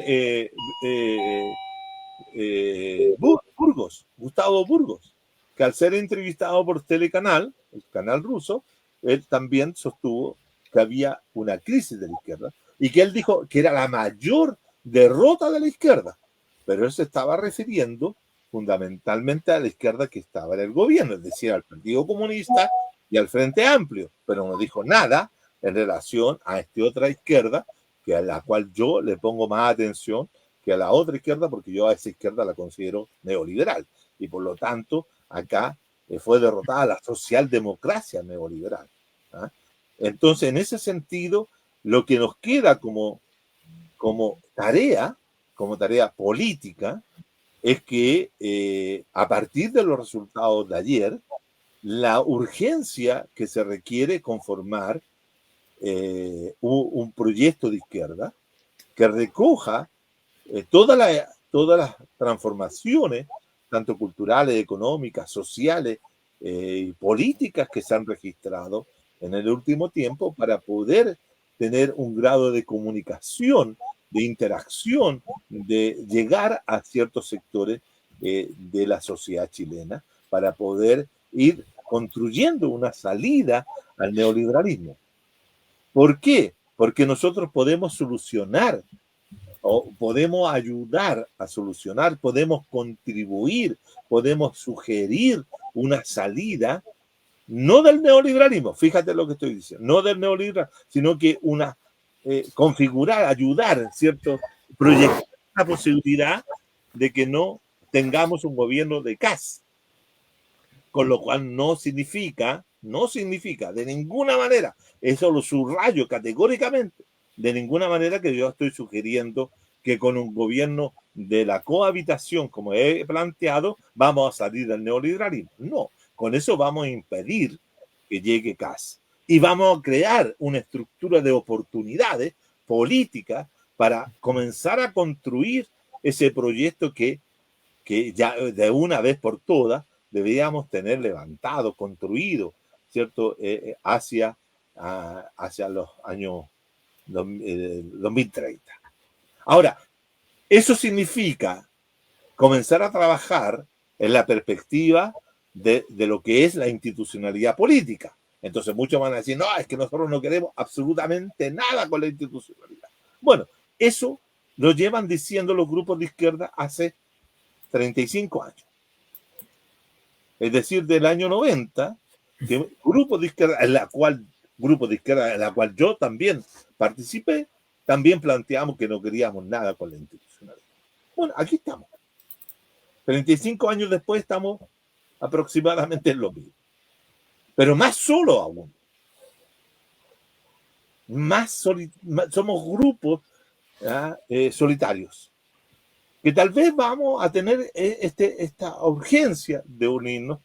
Gustavo Burgos, que al ser entrevistado por Telecanal, el canal ruso, él también sostuvo que había una crisis de la izquierda y que él dijo que era la mayor derrota de la izquierda, pero él se estaba refiriendo fundamentalmente a la izquierda que estaba en el gobierno, es decir, al Partido Comunista y al Frente Amplio, pero no dijo nada en relación a esta otra izquierda, que a la cual yo le pongo más atención que a la otra izquierda, porque yo a esa izquierda la considero neoliberal, y por lo tanto acá fue derrotada la socialdemocracia neoliberal. Entonces, en ese sentido, lo que nos queda como tarea política, es que a partir de los resultados de ayer, la urgencia que se requiere conformar un proyecto de izquierda que recoja todas las transformaciones, tanto culturales, económicas, sociales y políticas que se han registrado en el último tiempo, para poder tener un grado de comunicación, de interacción, de llegar a ciertos sectores de la sociedad chilena, para poder ir construyendo una salida al neoliberalismo. ¿Por qué? Porque nosotros podemos solucionar, o podemos ayudar a solucionar, podemos contribuir, podemos sugerir una salida, no del neoliberalismo, fíjate lo que estoy diciendo, no del neoliberalismo, sino que configurar, ayudar, ¿cierto? Proyectar la posibilidad de que no tengamos un gobierno de Kast, con lo cual no significa de ninguna manera, eso lo subrayo categóricamente, de ninguna manera que yo estoy sugiriendo que con un gobierno de la cohabitación, como he planteado, vamos a salir del neoliberalismo. No, con eso vamos a impedir que llegue Kast. Y vamos a crear una estructura de oportunidades políticas para comenzar a construir ese proyecto que ya de una vez por todas deberíamos tener levantado, construido, ¿cierto? Hacia los años 2030. Ahora, eso significa comenzar a trabajar en la perspectiva de lo que es la institucionalidad política. Entonces muchos van a decir, no, es que nosotros no queremos absolutamente nada con la institucionalidad. Bueno, eso lo llevan diciendo los grupos de izquierda hace 35 años. Es decir, del año 90, que grupos de izquierda, en la cual yo también participé, también planteamos que no queríamos nada con la institucionalidad. Bueno, aquí estamos. 35 años después estamos aproximadamente en lo mismo. Pero más solo aún. Somos grupos solitarios. Que tal vez vamos a tener esta urgencia de unirnos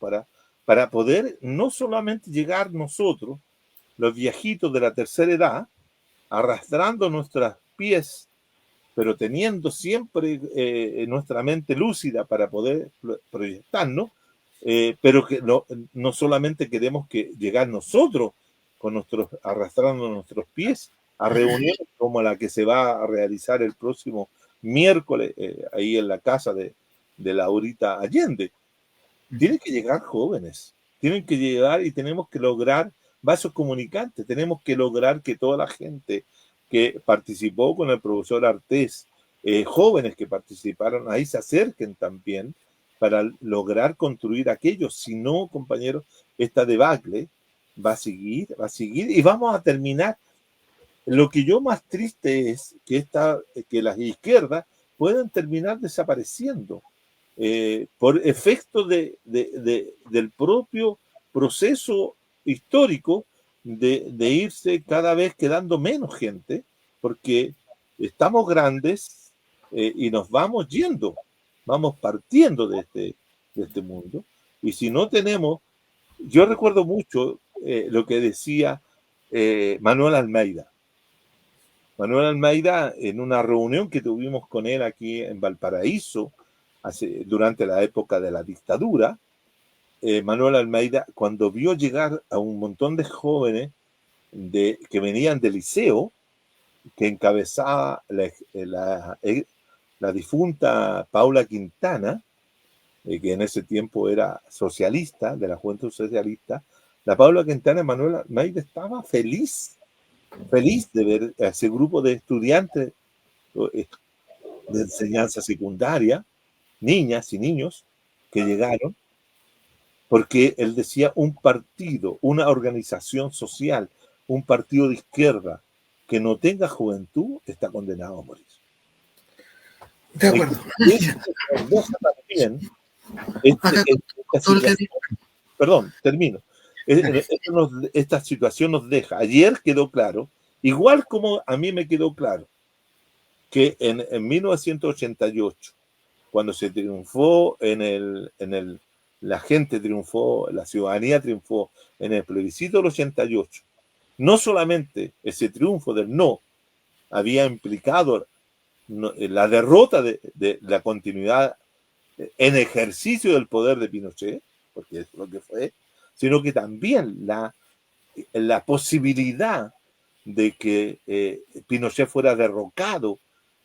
para poder no solamente llegar nosotros, los viejitos de la tercera edad, arrastrando nuestros pies, pero teniendo siempre nuestra mente lúcida para poder proyectarnos, pero que no solamente queremos que llegar nosotros arrastrando nuestros pies a reuniones como la que se va a realizar el próximo miércoles ahí en la casa de Laurita Allende. Tienen que llegar jóvenes, tienen que llegar y tenemos que lograr vasos comunicantes, tenemos que lograr que toda la gente que participó con el profesor Artés, jóvenes que participaron ahí se acerquen también para lograr construir aquello. Si no, compañeros, esta debacle va a seguir y vamos a terminar. Lo que yo más triste es que las izquierdas puedan terminar desapareciendo por efecto del propio proceso histórico de irse cada vez quedando menos gente, porque estamos grandes y nos vamos yendo, vamos partiendo de este mundo. Y si no tenemos, yo recuerdo mucho lo que decía Manuel Almeida. Manuel Almeida, en una reunión que tuvimos con él aquí en Valparaíso, durante la época de la dictadura, Manuel Almeida, cuando vio llegar a un montón de jóvenes que venían del liceo, que encabezaba la difunta Paula Quintana, que en ese tiempo era socialista, de la Juventud Socialista, la Paula Quintana, Manuel Almeida estaba feliz de ver a ese grupo de estudiantes de enseñanza secundaria, niñas y niños, que llegaron, porque él decía un partido, una organización social, un partido de izquierda que no tenga juventud está condenado a morir. De acuerdo. También termino. Esta situación nos deja. Ayer quedó claro, igual como a mí me quedó claro, que en 1988, cuando se triunfó la gente triunfó, la ciudadanía triunfó en el plebiscito del 88, no solamente ese triunfo del no había implicado la derrota de la continuidad en ejercicio del poder de Pinochet, porque es lo que fue, sino que también la posibilidad de que Pinochet fuera derrocado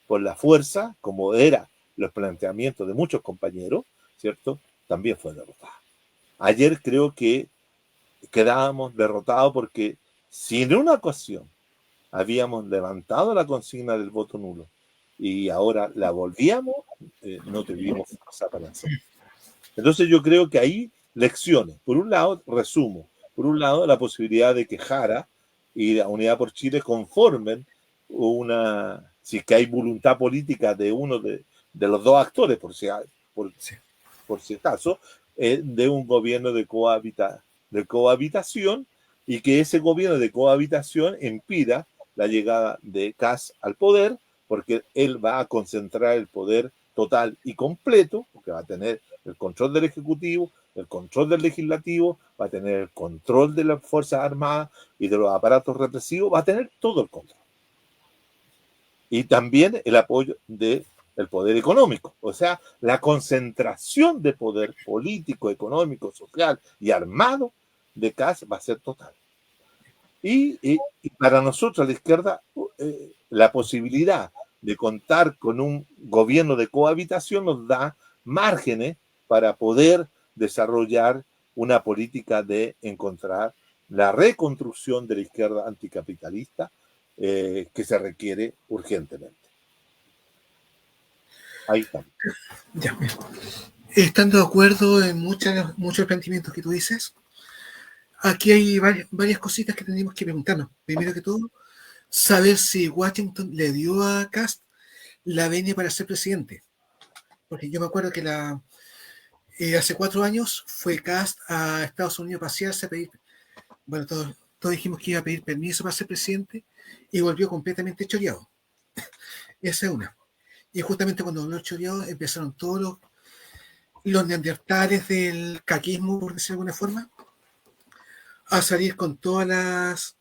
por la fuerza, como era los planteamientos de muchos compañeros, ¿cierto? También fue derrotada. Ayer creo que quedábamos derrotados porque si en una ocasión habíamos levantado la consigna del voto nulo y ahora la volvíamos, no tuvimos fuerza para hacerlo. Entonces yo creo que hay lecciones. Por un lado, resumo, por un lado la posibilidad de que Jara y la Unidad por Chile conformen si que hay voluntad política de uno de los dos actores, por si acaso, de un gobierno de cohabitación, y que ese gobierno de cohabitación impida la llegada de Kast al poder, porque él va a concentrar el poder total y completo, porque va a tener el control del Ejecutivo, el control del Legislativo, va a tener el control de las Fuerzas Armadas y de los aparatos represivos, va a tener todo el control. Y también el apoyo de el poder económico. O sea, la concentración de poder político, económico, social y armado de Kast va a ser total. Y para nosotros, la izquierda, la posibilidad de contar con un gobierno de cohabitación nos da márgenes para poder desarrollar una política de encontrar la reconstrucción de la izquierda anticapitalista que se requiere urgentemente. Ahí está. Ya, estando de acuerdo en muchos planteamientos que tú dices, aquí hay varias cositas que tenemos que preguntarnos. Primero que todo, saber si Washington le dio a Kast la venia para ser presidente. Porque yo me acuerdo que hace 4 años fue Kast a Estados Unidos a pasearse, a pedir, bueno, todos dijimos que iba a pedir permiso para ser presidente y volvió completamente choreado. Esa es una. Y justamente cuando volvió choreado empezaron todos los neandertales del caquismo, por decirlo de alguna forma, a salir con todas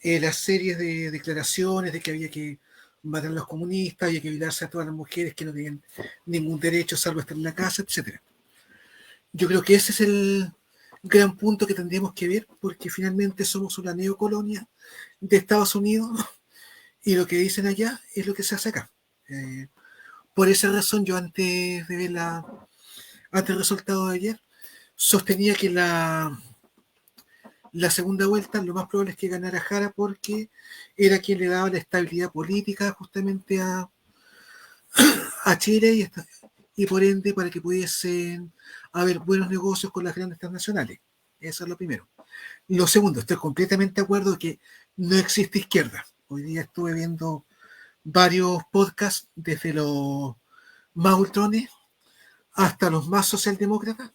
las series de declaraciones de que había que matar a los comunistas, había que violarse a todas las mujeres que no tenían ningún derecho salvo estar en la casa, etcétera. Yo creo que ese es el gran punto que tendríamos que ver, porque finalmente somos una neocolonia de Estados Unidos y lo que dicen allá es lo que se hace acá. Por esa razón, yo antes de ver antes del resultado de ayer, sostenía que la segunda vuelta lo más probable es que ganara Jara porque era quien le daba la estabilidad política justamente a Chile y por ende para que pudiesen haber buenos negocios con las grandes transnacionales. Eso es lo primero. Lo segundo, estoy completamente de acuerdo que no existe izquierda. Hoy día estuve viendo varios podcasts desde los más ultrones hasta los más socialdemócratas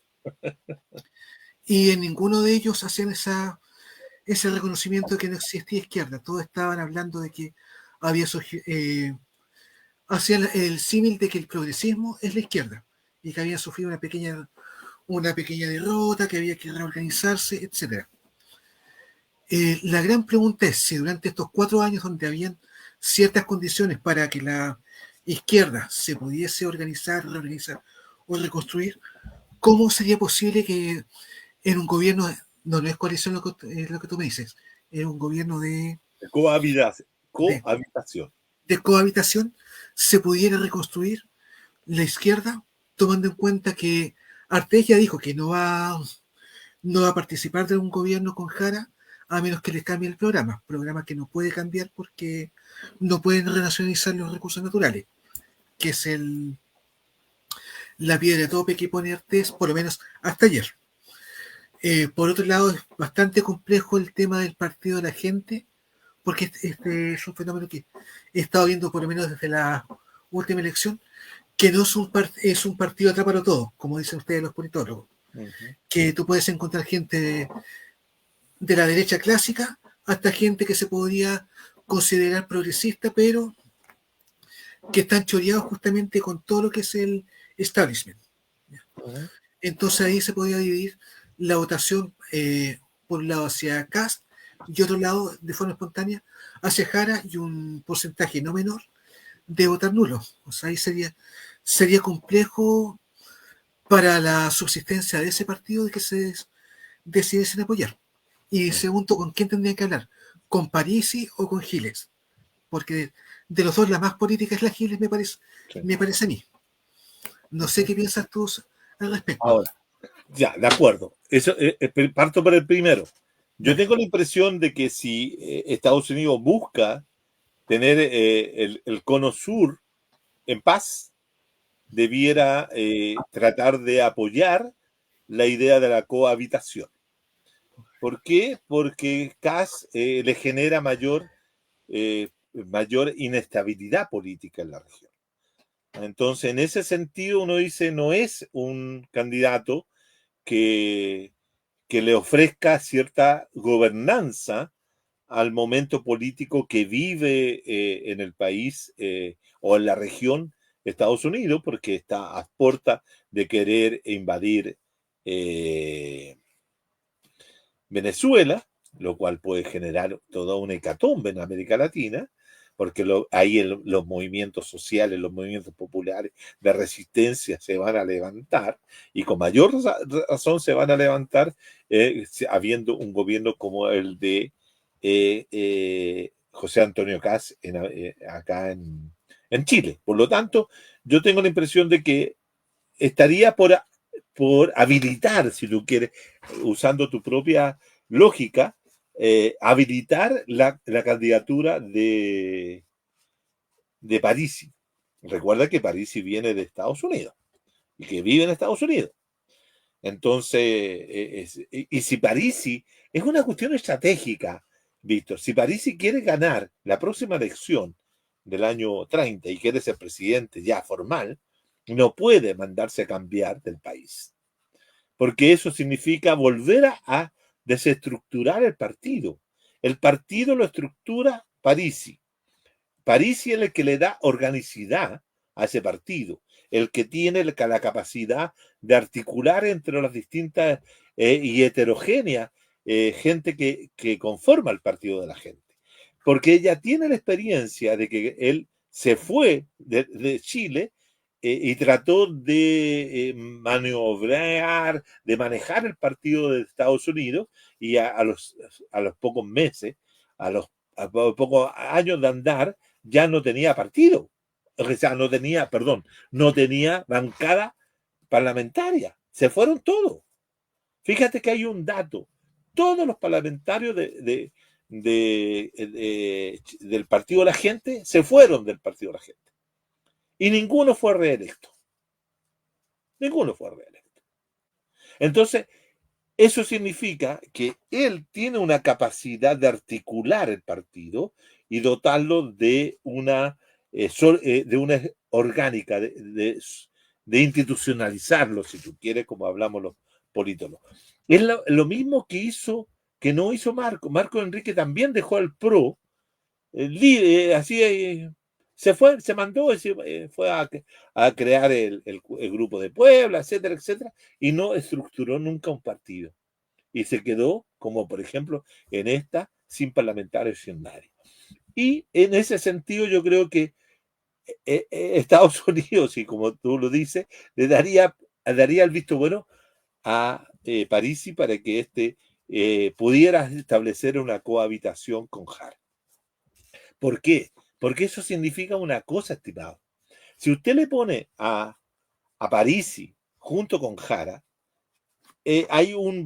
y en ninguno de ellos hacían ese reconocimiento de que no existía izquierda. Todos estaban hablando de que había hacían el símil de que el progresismo es la izquierda y que había sufrido una pequeña derrota, que había que reorganizarse, etcétera. La gran pregunta es si durante estos 4 años donde habían ciertas condiciones para que la izquierda se pudiese organizar, reorganizar o reconstruir, ¿cómo sería posible que en un gobierno, no es coalición lo que tú me dices, en un gobierno de, Cohabitación. de cohabitación se pudiera reconstruir la izquierda, tomando en cuenta que Artés ya dijo que no va a participar de un gobierno con Jara a menos que les cambie el programa que no puede cambiar porque no pueden renacionalizar los recursos naturales, que es la piedra de tope que pone Artés, por lo menos hasta ayer. Por otro lado, es bastante complejo el tema del partido de la gente, porque este es un fenómeno que he estado viendo por lo menos desde la última elección, que no es un partido atraparo todo, como dicen ustedes los politólogos, que tú puedes encontrar gente de la derecha clásica hasta gente que se podría considerar progresista, pero que están choreados justamente con todo lo que es el establishment. Entonces ahí se podría dividir la votación por un lado hacia Kast y otro lado de forma espontánea hacia Jara y un porcentaje no menor de votar nulo. O sea, ahí sería complejo para la subsistencia de ese partido de que se decidiesen apoyar. Y segundo, ¿con quién tendrían que hablar? ¿Con Parisi o con Giles? Porque de los dos la más política es la Giles, me parece a mí. No sé qué piensas tú al respecto. Ahora, ya, de acuerdo. Eso, parto por el primero. Yo tengo la impresión de que si Estados Unidos busca tener el cono sur en paz, debiera tratar de apoyar la idea de la cohabitación. ¿Por qué? Porque Kass le genera mayor inestabilidad política en la región. Entonces, en ese sentido, uno dice, no es un candidato que, que le ofrezca cierta gobernanza al momento político que vive en el país o en la región Estados Unidos, porque está a puerta de querer invadir Venezuela, lo cual puede generar toda una hecatombe en América Latina, porque ahí los movimientos sociales, los movimientos populares de resistencia se van a levantar, y con mayor razón se van a levantar habiendo un gobierno como el de José Antonio Kast acá en Chile. Por lo tanto, yo tengo la impresión de que estaría por habilitar, si tú quieres, usando tu propia lógica, habilitar la candidatura de Parisi. Recuerda que Parisi viene de Estados Unidos y que vive en Estados Unidos. Entonces, y si Parisi es una cuestión estratégica, Víctor, si Parisi quiere ganar la próxima elección del año 30 y quiere ser presidente ya formal, no puede mandarse a cambiar del país, porque eso significa volver a desestructurar el partido. El partido lo estructura Parisi. Parisi es el que le da organicidad a ese partido, el que tiene la capacidad de articular entre las distintas y heterogéneas gente que conforma el partido de la gente. Porque ella tiene la experiencia de que él se fue de Chile y trató de maniobrar, de manejar el partido de Estados Unidos, y a los pocos meses, a los pocos años de andar, ya no tenía partido. O sea, no tenía bancada parlamentaria. Se fueron todos. Fíjate que hay un dato. Todos los parlamentarios del Partido de la Gente se fueron del Partido de la Gente. Y ninguno fue reelecto. Ninguno fue reelecto. Entonces, eso significa que él tiene una capacidad de articular el partido y dotarlo de una orgánica, de institucionalizarlo, si tú quieres, como hablamos los políticos. Es lo mismo que no hizo Marco. Marco Enrique también dejó al PRO, así se fue, se mandó, fue a crear el grupo de Puebla, etcétera, etcétera, y no estructuró nunca un partido. Y se quedó, como por ejemplo, en esta, sin parlamentarios y sin nadie. Y en ese sentido yo creo que Estados Unidos, y como tú lo dices, le daría el visto bueno a Parisi para que pudiera establecer una cohabitación con Jara. ¿Por qué? Porque eso significa una cosa, estimado. Si usted le pone a Parisi junto con Jara, hay un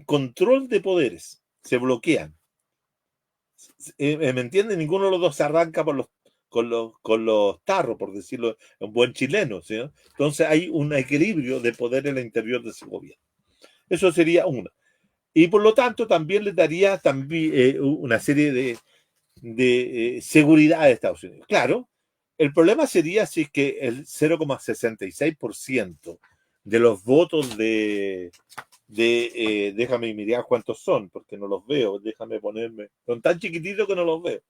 control de poderes, se bloquean. ¿Me entiende? Ninguno de los dos se arranca con los tarros, por decirlo en buen chileno, ¿sí? Entonces hay un equilibrio de poder en el interior de ese gobierno. Eso sería una. Y por lo tanto también le daría una serie de seguridad a Estados Unidos. Claro, el problema sería si es que el 0,66% de los votos déjame mirar cuántos son, porque no los veo, déjame ponerme, son tan chiquititos que no los veo.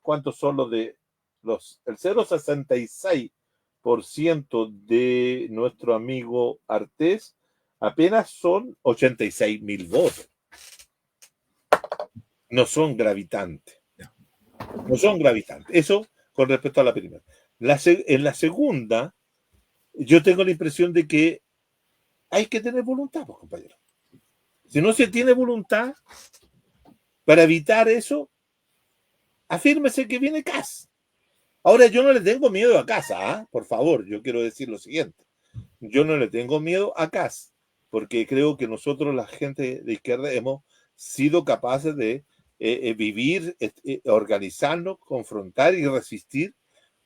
¿Cuántos son el 0,66% de nuestro amigo Artés? Apenas son 86.000 votos. No son gravitantes. No son gravitantes. Eso con respecto a la primera. En la segunda, yo tengo la impresión de que hay que tener voluntad, pues, compañero. Si no se tiene voluntad para evitar eso, afírmese que viene Kast. Ahora, yo no le tengo miedo a Kast, por favor, yo quiero decir lo siguiente. Yo no le tengo miedo a Kast, porque creo que nosotros, la gente de izquierda, hemos sido capaces de vivir, organizarnos, confrontar y resistir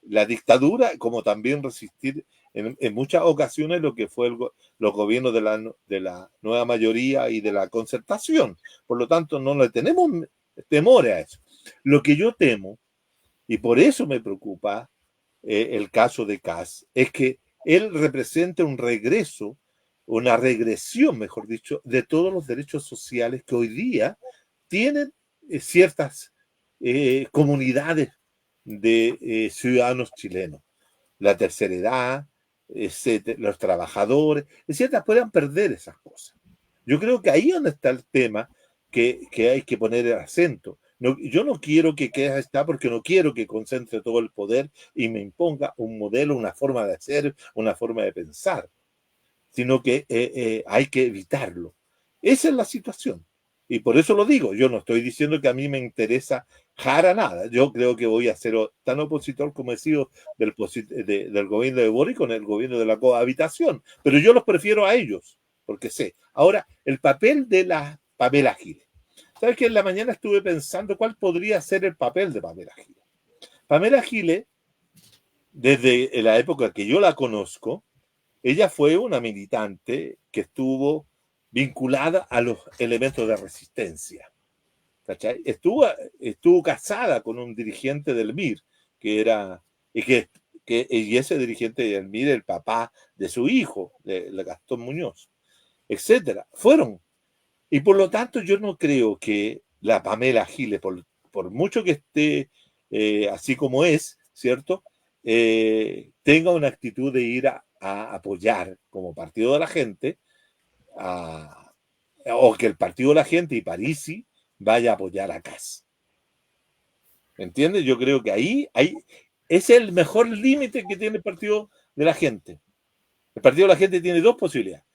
la dictadura, como también resistir en muchas ocasiones lo que fue los gobiernos de la nueva mayoría y de la concertación. Por lo tanto, no le tenemos temor a eso. Lo que yo temo, y por eso me preocupa el caso de Kast, es que él representa un regreso, una regresión, mejor dicho, de todos los derechos sociales que hoy día tienen ciertas comunidades de ciudadanos chilenos. La tercera edad, los trabajadores, etcétera, puedan perder esas cosas. Yo creo que ahí es donde está el tema que hay que poner el acento. No, yo no quiero que quede está porque no quiero que concentre todo el poder y me imponga un modelo, una forma de hacer, una forma de pensar, sino que hay que evitarlo. Esa es la situación. Y por eso lo digo, yo no estoy diciendo que a mí me interesa Jara nada. Yo creo que voy a ser tan opositor como he sido del gobierno de Boric con el gobierno de la cohabitación, pero yo los prefiero a ellos, porque sé. Ahora, el papel de la Pamela Giles. ¿Sabes que en la mañana estuve pensando cuál podría ser el papel de Pamela Giles? Pamela Giles, desde la época que yo la conozco, ella fue una militante que estuvo vinculada a los elementos de resistencia. ¿Cachai? Estuvo casada con un dirigente del MIR, que era, y ese dirigente del MIR, el papá de su hijo, de Gastón Muñoz, etcétera. Fueron. Y por lo tanto, yo no creo que la Pamela Giles, por mucho que esté así como es, ¿cierto? Tenga una actitud de ir a apoyar como partido de la gente, a, o que el partido de la gente y Parisi vaya a apoyar a Kass. ¿Entiendes? Yo creo que ahí es el mejor límite que tiene el partido de la gente. El partido de la gente tiene dos posibilidades.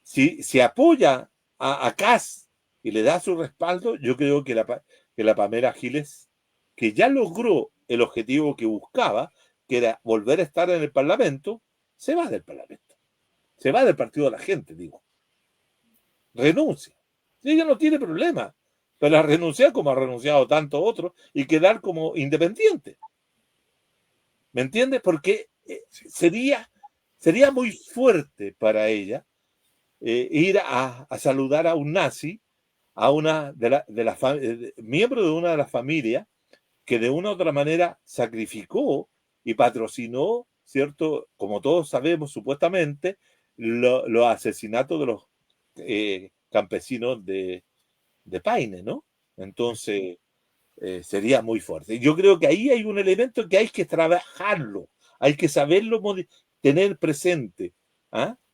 Si apoya a Kass y le da su respaldo, yo creo que la Pamela Giles, que ya logró el objetivo que buscaba, que era volver a estar en el Parlamento, se va del Parlamento. Se va del partido de la gente, digo. Renuncia. Ella no tiene problema para renunciar como ha renunciado tanto otros y quedar como independiente. ¿Me entiendes? Porque sería muy fuerte para ella ir a saludar a un nazi, a una miembro de una de las familias que de una u otra manera sacrificó y patrocinó, ¿cierto? Como todos sabemos, supuestamente, los asesinatos de los campesinos de Paine, ¿no? Entonces, sería muy fuerte. Yo creo que ahí hay un elemento que hay que trabajarlo, hay que saberlo tener presente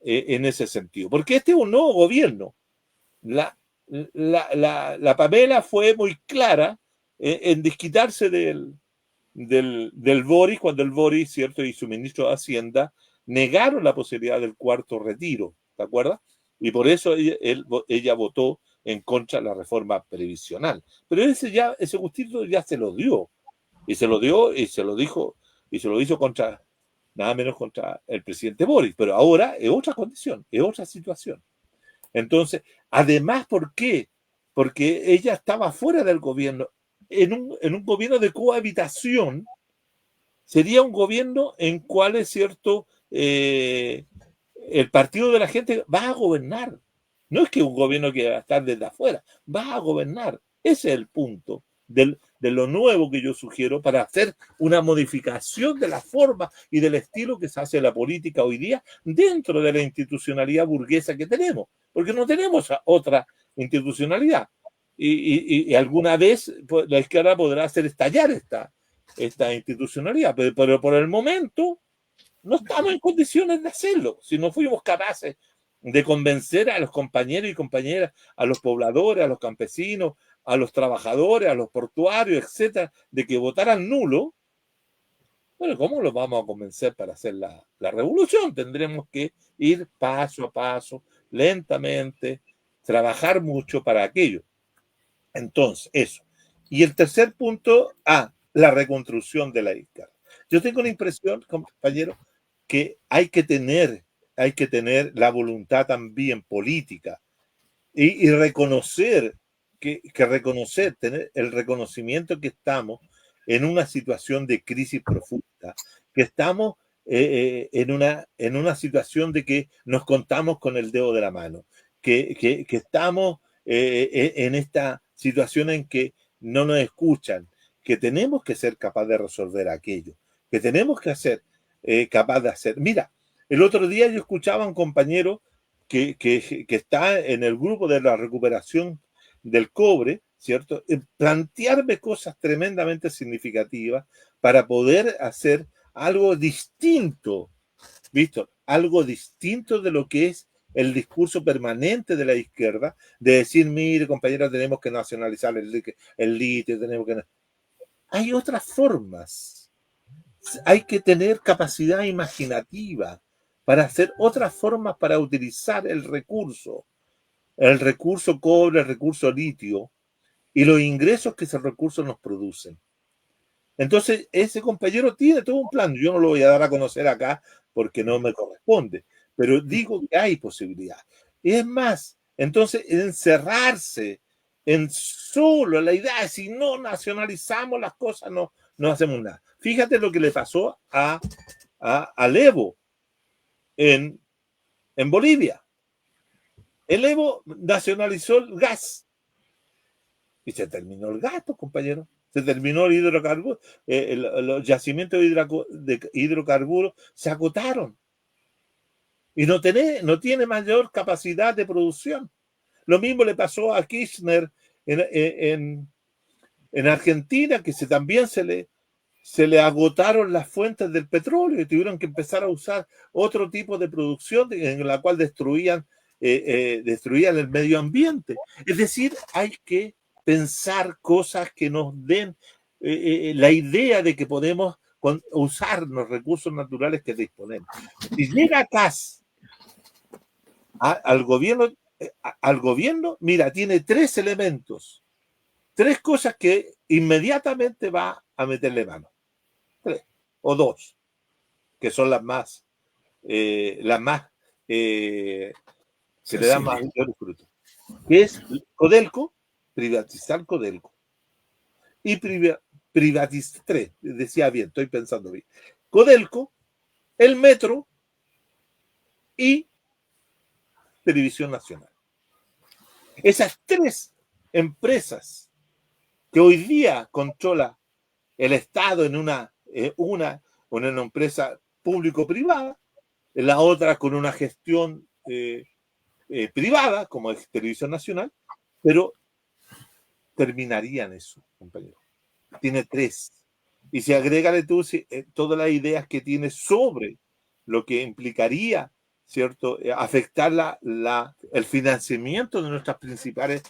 en ese sentido, porque este es un nuevo gobierno. La Pamela fue muy clara en desquitarse del Boris, cuando el Boris, ¿cierto? Y su ministro de Hacienda negaron la posibilidad del cuarto retiro, ¿te acuerdas? Y por eso ella votó en contra de la reforma previsional. Pero ese gustito ya se lo dio. Y se lo dio y se lo dijo, y se lo hizo contra, nada menos contra el presidente Boris. Pero ahora es otra condición, es otra situación. Entonces, además, ¿por qué? Porque ella estaba fuera del gobierno. En un gobierno de cohabitación, sería un gobierno en cual es cierto, el partido de la gente va a gobernar. No es que un gobierno que va a estar desde afuera, va a gobernar. Ese es el punto de lo nuevo que yo sugiero para hacer una modificación de la forma y del estilo que se hace la política hoy día dentro de la institucionalidad burguesa que tenemos, porque no tenemos otra institucionalidad. Y alguna vez pues, la izquierda podrá hacer estallar esta institucionalidad, pero por el momento no estamos en condiciones de hacerlo. Si no fuimos capaces de convencer a los compañeros y compañeras, a los pobladores, a los campesinos, a los trabajadores, a los portuarios, etcétera, de que votaran nulo, bueno, ¿cómo los vamos a convencer para hacer la revolución? Tendremos que ir paso a paso, lentamente, trabajar mucho para aquello. Entonces, eso. Y el tercer punto, la reconstrucción de la izquierda. Yo tengo la impresión, compañero, que hay que tener la voluntad también política y reconocer, tener el reconocimiento que estamos en una situación de crisis profunda, que estamos en una situación de que nos contamos con el dedo de la mano, que estamos en esta situación en que no nos escuchan, que tenemos que ser capaces de resolver aquello, que tenemos que ser capaz de hacer. Mira, el otro día yo escuchaba a un compañero que está en el grupo de la recuperación del cobre, ¿cierto? Plantearme cosas tremendamente significativas para poder hacer algo distinto, ¿visto? Algo distinto de lo que es el discurso permanente de la izquierda de decir, mire, compañeros, tenemos que nacionalizar el litio, tenemos que... Hay otras formas. Hay que tener capacidad imaginativa para hacer otras formas para utilizar el recurso cobre, el recurso litio y los ingresos que ese recurso nos producen. Entonces, ese compañero tiene todo un plan. Yo no lo voy a dar a conocer acá porque no me corresponde, pero digo que hay posibilidad. Y es más, entonces, encerrarse en solo la idea de si no nacionalizamos las cosas, no hacemos nada. Fíjate lo que le pasó al Evo en Bolivia. El Evo nacionalizó el gas y se terminó el gas, pues, compañero. Se terminó el hidrocarburo, los yacimientos de hidrocarburos se agotaron y no tiene mayor capacidad de producción. Lo mismo le pasó a Kirchner en Argentina, que también se le agotaron las fuentes del petróleo y tuvieron que empezar a usar otro tipo de producción en la cual destruían el medio ambiente. Es decir, hay que pensar cosas que nos den la idea de que podemos usar los recursos naturales que disponemos. Si llega Kass al gobierno, mira, tiene 3 elementos, 3 cosas que inmediatamente va a meterle mano. 3 o 2, que son las más que le dan mayores frutos, que es Codelco, privatizar Codelco y privatizar, decía bien, estoy pensando bien, Codelco, el metro y Televisión Nacional. Esas 3 empresas que hoy día controla el Estado en una empresa público-privada, la otra con una gestión privada, como es Televisión Nacional, pero terminarían eso, compañero. Tiene 3. Y si agrégale tú todas las ideas que tiene sobre lo que implicaría, ¿cierto?, afectar el financiamiento de nuestras principales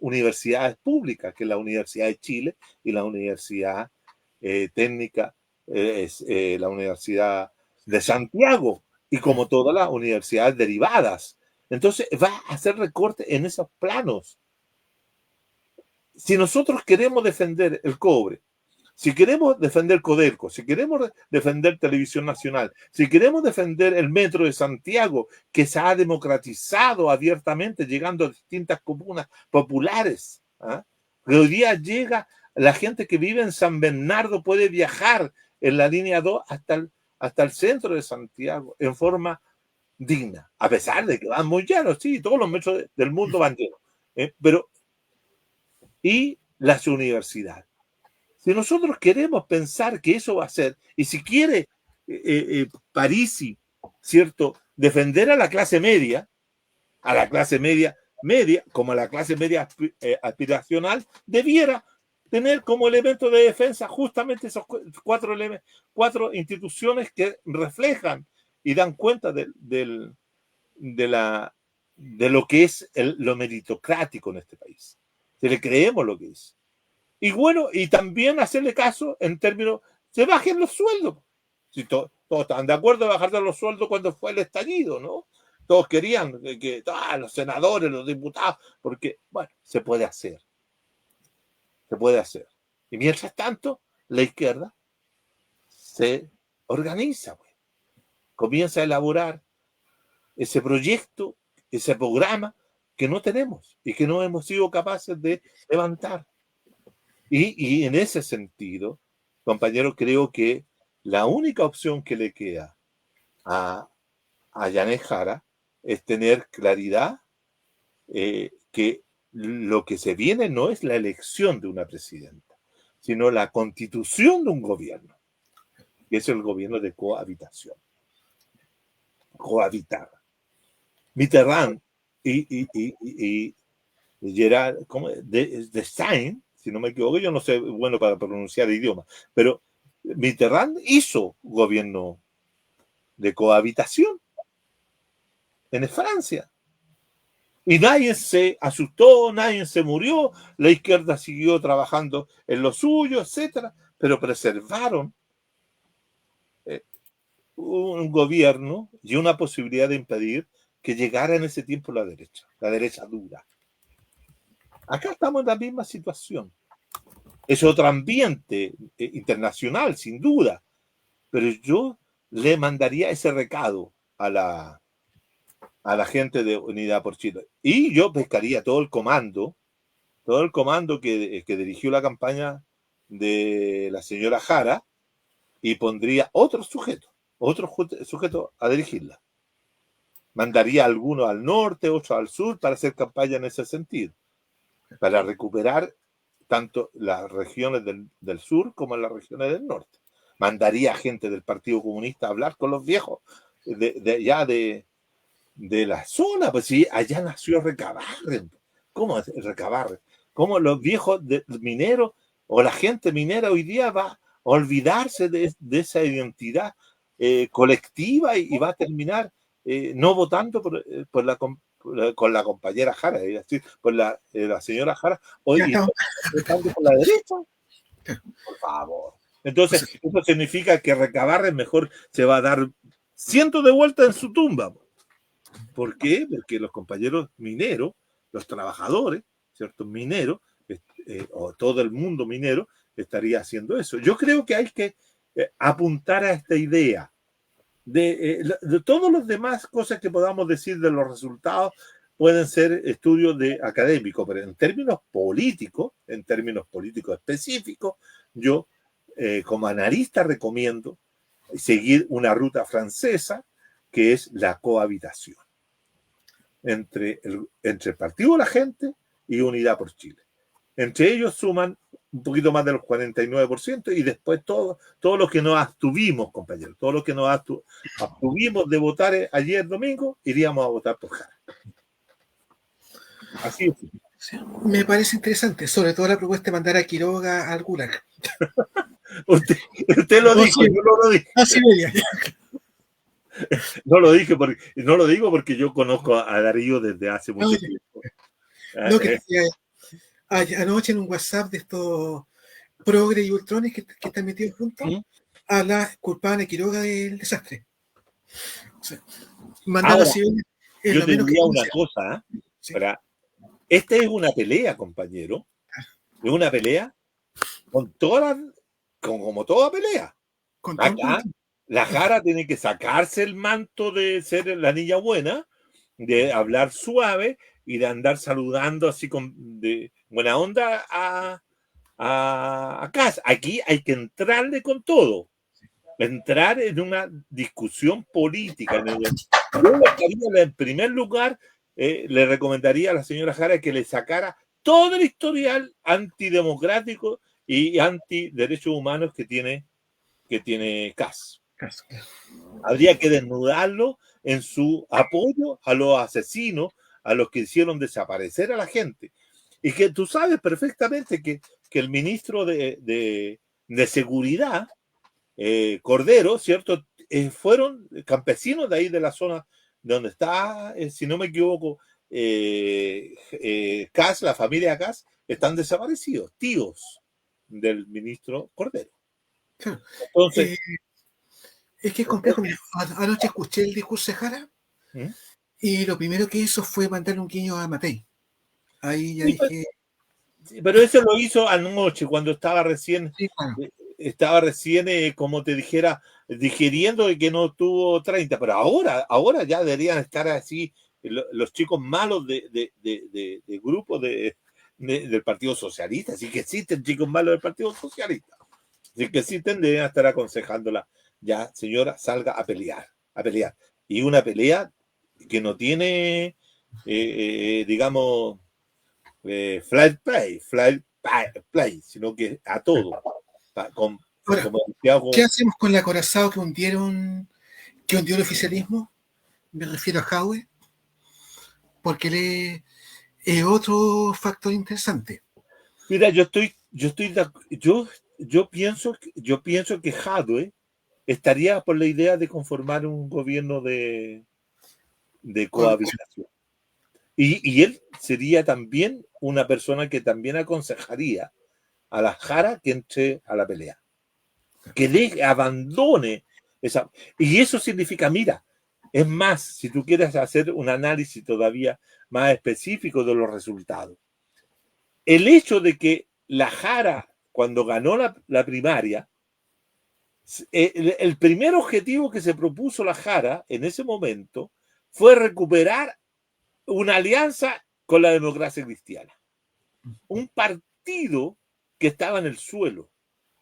universidades públicas, que es la Universidad de Chile y la Universidad Técnica, la Universidad de Santiago, y como todas las universidades derivadas. Entonces va a hacer recorte en esos planos. Si nosotros queremos defender el cobre, si queremos defender Codelco, si queremos defender Televisión Nacional, si queremos defender el Metro de Santiago, que se ha democratizado abiertamente, llegando a distintas comunas populares, que hoy día llega la gente que vive en San Bernardo, puede viajar en la línea 2 hasta el centro de Santiago en forma digna, a pesar de que van muy llenos, sí, todos los metros del mundo van llenos, pero y las universidades. Si nosotros queremos pensar que eso va a ser, y si quiere Parisi, ¿cierto?, defender a la clase media, como a la clase media aspiracional, debiera tener como elemento de defensa justamente esos 4 instituciones que reflejan y dan cuenta de lo que es lo meritocrático en este país. Si le creemos lo que es. Y bueno, y también hacerle caso en términos, se bajen los sueldos. Si todos estaban de acuerdo en bajar los sueldos cuando fue el estallido, ¿no? Todos querían que los senadores, los diputados, porque, bueno, se puede hacer. Se puede hacer. Y mientras tanto, la izquierda se organiza, pues. Comienza a elaborar ese proyecto, ese programa que no tenemos y que no hemos sido capaces de levantar. Y en ese sentido, compañero, creo que la única opción que le queda a Yanez Jara es tener claridad que lo que se viene no es la elección de una presidenta, sino la constitución de un gobierno, que es el gobierno de cohabitación. Cohabitar. Mitterrand y Gerard de Stein, si no me equivoco, yo no sé, bueno, para pronunciar idiomas, pero Mitterrand hizo gobierno de cohabitación. en Francia. Y nadie se asustó, nadie se murió, la izquierda siguió trabajando en lo suyo, etcétera, pero preservaron un gobierno y una posibilidad de impedir que llegara en ese tiempo la derecha dura. Acá estamos en la misma situación. Es otro ambiente internacional, sin duda, pero yo le mandaría ese recado a la gente de Unidad por Chile. Y yo pescaría todo el comando que dirigió la campaña de la señora Jara y pondría otro sujeto a dirigirla. Mandaría algunos al norte, otros al sur para hacer campaña en ese sentido, para recuperar tanto las regiones del sur como las regiones del norte. Mandaría gente del Partido Comunista a hablar con los viejos de la zona, pues sí, allá nació Recabarren. ¿Cómo es Recabarren? ¿Cómo los viejos mineros o la gente minera hoy día va a olvidarse de esa identidad colectiva y va a terminar no votando con la compañera Jara, es decir, por la señora Jara, hoy votando por la derecha? Por favor. Entonces, eso significa que Recabarren mejor se va a dar cientos de vueltas en su tumba. ¿Por qué? Porque los compañeros mineros, los trabajadores, ¿cierto? Mineros, o todo el mundo minero, estaría haciendo eso. Yo creo que hay que apuntar a esta idea. De todos los demás cosas que podamos decir de los resultados pueden ser estudios académicos, pero en términos políticos específicos, yo como analista recomiendo seguir una ruta francesa que es la cohabitación entre el Partido de la Gente y Unidad por Chile. Entre ellos suman un poquito más de los 49% y después todos los que nos abstuvimos, compañeros, todos los que nos abstuvimos de votar ayer domingo, iríamos a votar por Jara. Así es. Sí, me parece interesante, sobre todo la propuesta de mandar a Quiroga al Gulag. Usted lo dijo, yo no lo dije. A Siberia. No lo digo porque yo conozco a Darío desde hace mucho tiempo. No, que anoche en un WhatsApp de estos progre y ultrones que están metidos juntos, culpaban a Quiroga del desastre. O sea, mandando a Siberia. Yo te diría una cosa, sí. Esta es una pelea, compañero. Es una pelea como toda pelea. Acá, la Jara tiene que sacarse el manto de ser la niña buena, de hablar suave y de andar saludando así de buena onda a Kass. Aquí hay que entrarle con todo. Entrar en una discusión política. En primer lugar, le recomendaría a la señora Jara que le sacara todo el historial antidemocrático y antiderechos humanos que tiene Kass. Habría que desnudarlo en su apoyo a los asesinos, a los que hicieron desaparecer a la gente. Y que tú sabes perfectamente que el ministro de Seguridad, Cordero, ¿cierto? Fueron campesinos de ahí de la zona donde está, si no me equivoco, Kass, la familia Kass, están desaparecidos, tíos del ministro Cordero. Entonces, es que es complejo. Mira, anoche escuché el discurso de Jara y lo primero que hizo fue mandarle un guiño a Matei. Ahí ya dije. Pero eso lo hizo anoche, cuando estaba recién, como te dijera, digiriendo de que no tuvo 30. Pero ahora ya deberían estar así los chicos malos de grupos del Partido Socialista. Así que existen chicos malos del Partido Socialista. Así que existen, deben estar aconsejándola. Ya, señora, salga a pelear. Y una pelea que no tiene, digamos, fly play, sino que a todo. Ahora, ¿qué hacemos con el acorazado que hundió el oficialismo? Me refiero a Jadwe, porque es otro factor interesante. Mira, yo pienso que Jadwe estaría por la idea de conformar un gobierno de de cohabitación. Y él sería también una persona que también aconsejaría a la Jara que entre a la pelea, que abandone esa. Y eso significa, mira, es más, si tú quieres hacer un análisis todavía más específico de los resultados, el hecho de que la Jara, cuando ganó la primaria, el primer objetivo que se propuso la Jara en ese momento fue recuperar una alianza con la democracia cristiana. Un partido que estaba en el suelo.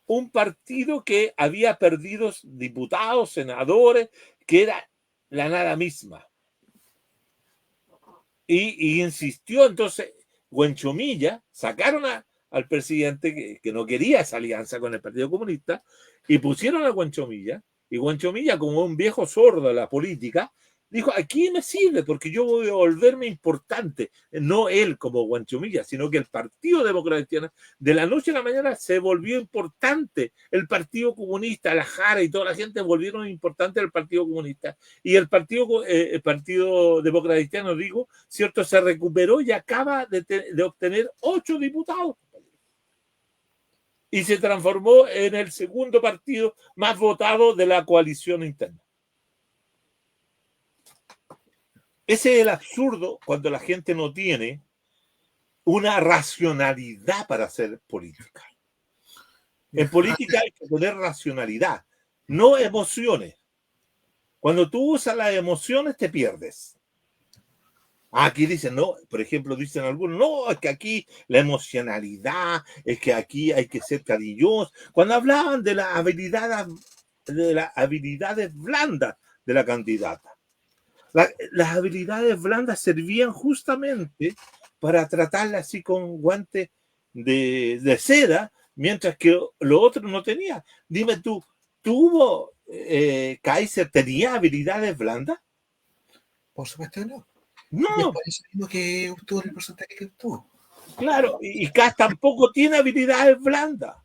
Un partido que había perdido diputados, senadores, que era la nada misma. Y insistió, entonces, Huenchomilla, sacaron al presidente que no quería esa alianza con el Partido Comunista y pusieron a Huenchomilla, y Huenchomilla, como un viejo sordo de la política, dijo, aquí me sirve porque yo voy a volverme importante, no él como Huenchomilla, sino que el Partido Democrático Cristiano de la noche a la mañana se volvió importante, el Partido Comunista, la Jara y toda la gente volvieron importantes el Partido Comunista, y el Partido Democrático Cristiano, digo, cierto, se recuperó y acaba de obtener 8 diputados y se transformó en el segundo partido más votado de la coalición interna. Ese es el absurdo cuando la gente no tiene una racionalidad para hacer política. En política hay que tener racionalidad, no emociones. Cuando tú usas las emociones te pierdes. Aquí dicen, no, por ejemplo, dicen algunos, no, es que aquí la emocionalidad, es que aquí hay que ser cariñoso. Cuando hablaban de las habilidades blandas de la candidata, las habilidades blandas servían justamente para tratarla así con guantes de seda, mientras que lo otro no tenía. Dime tú, ¿tuvo Kaiser, tenía habilidades blandas? Por supuesto que no. Y es No, por eso mismo que obtuvo el porcentaje que obtuvo. claro, y Kass tampoco tiene habilidades blandas.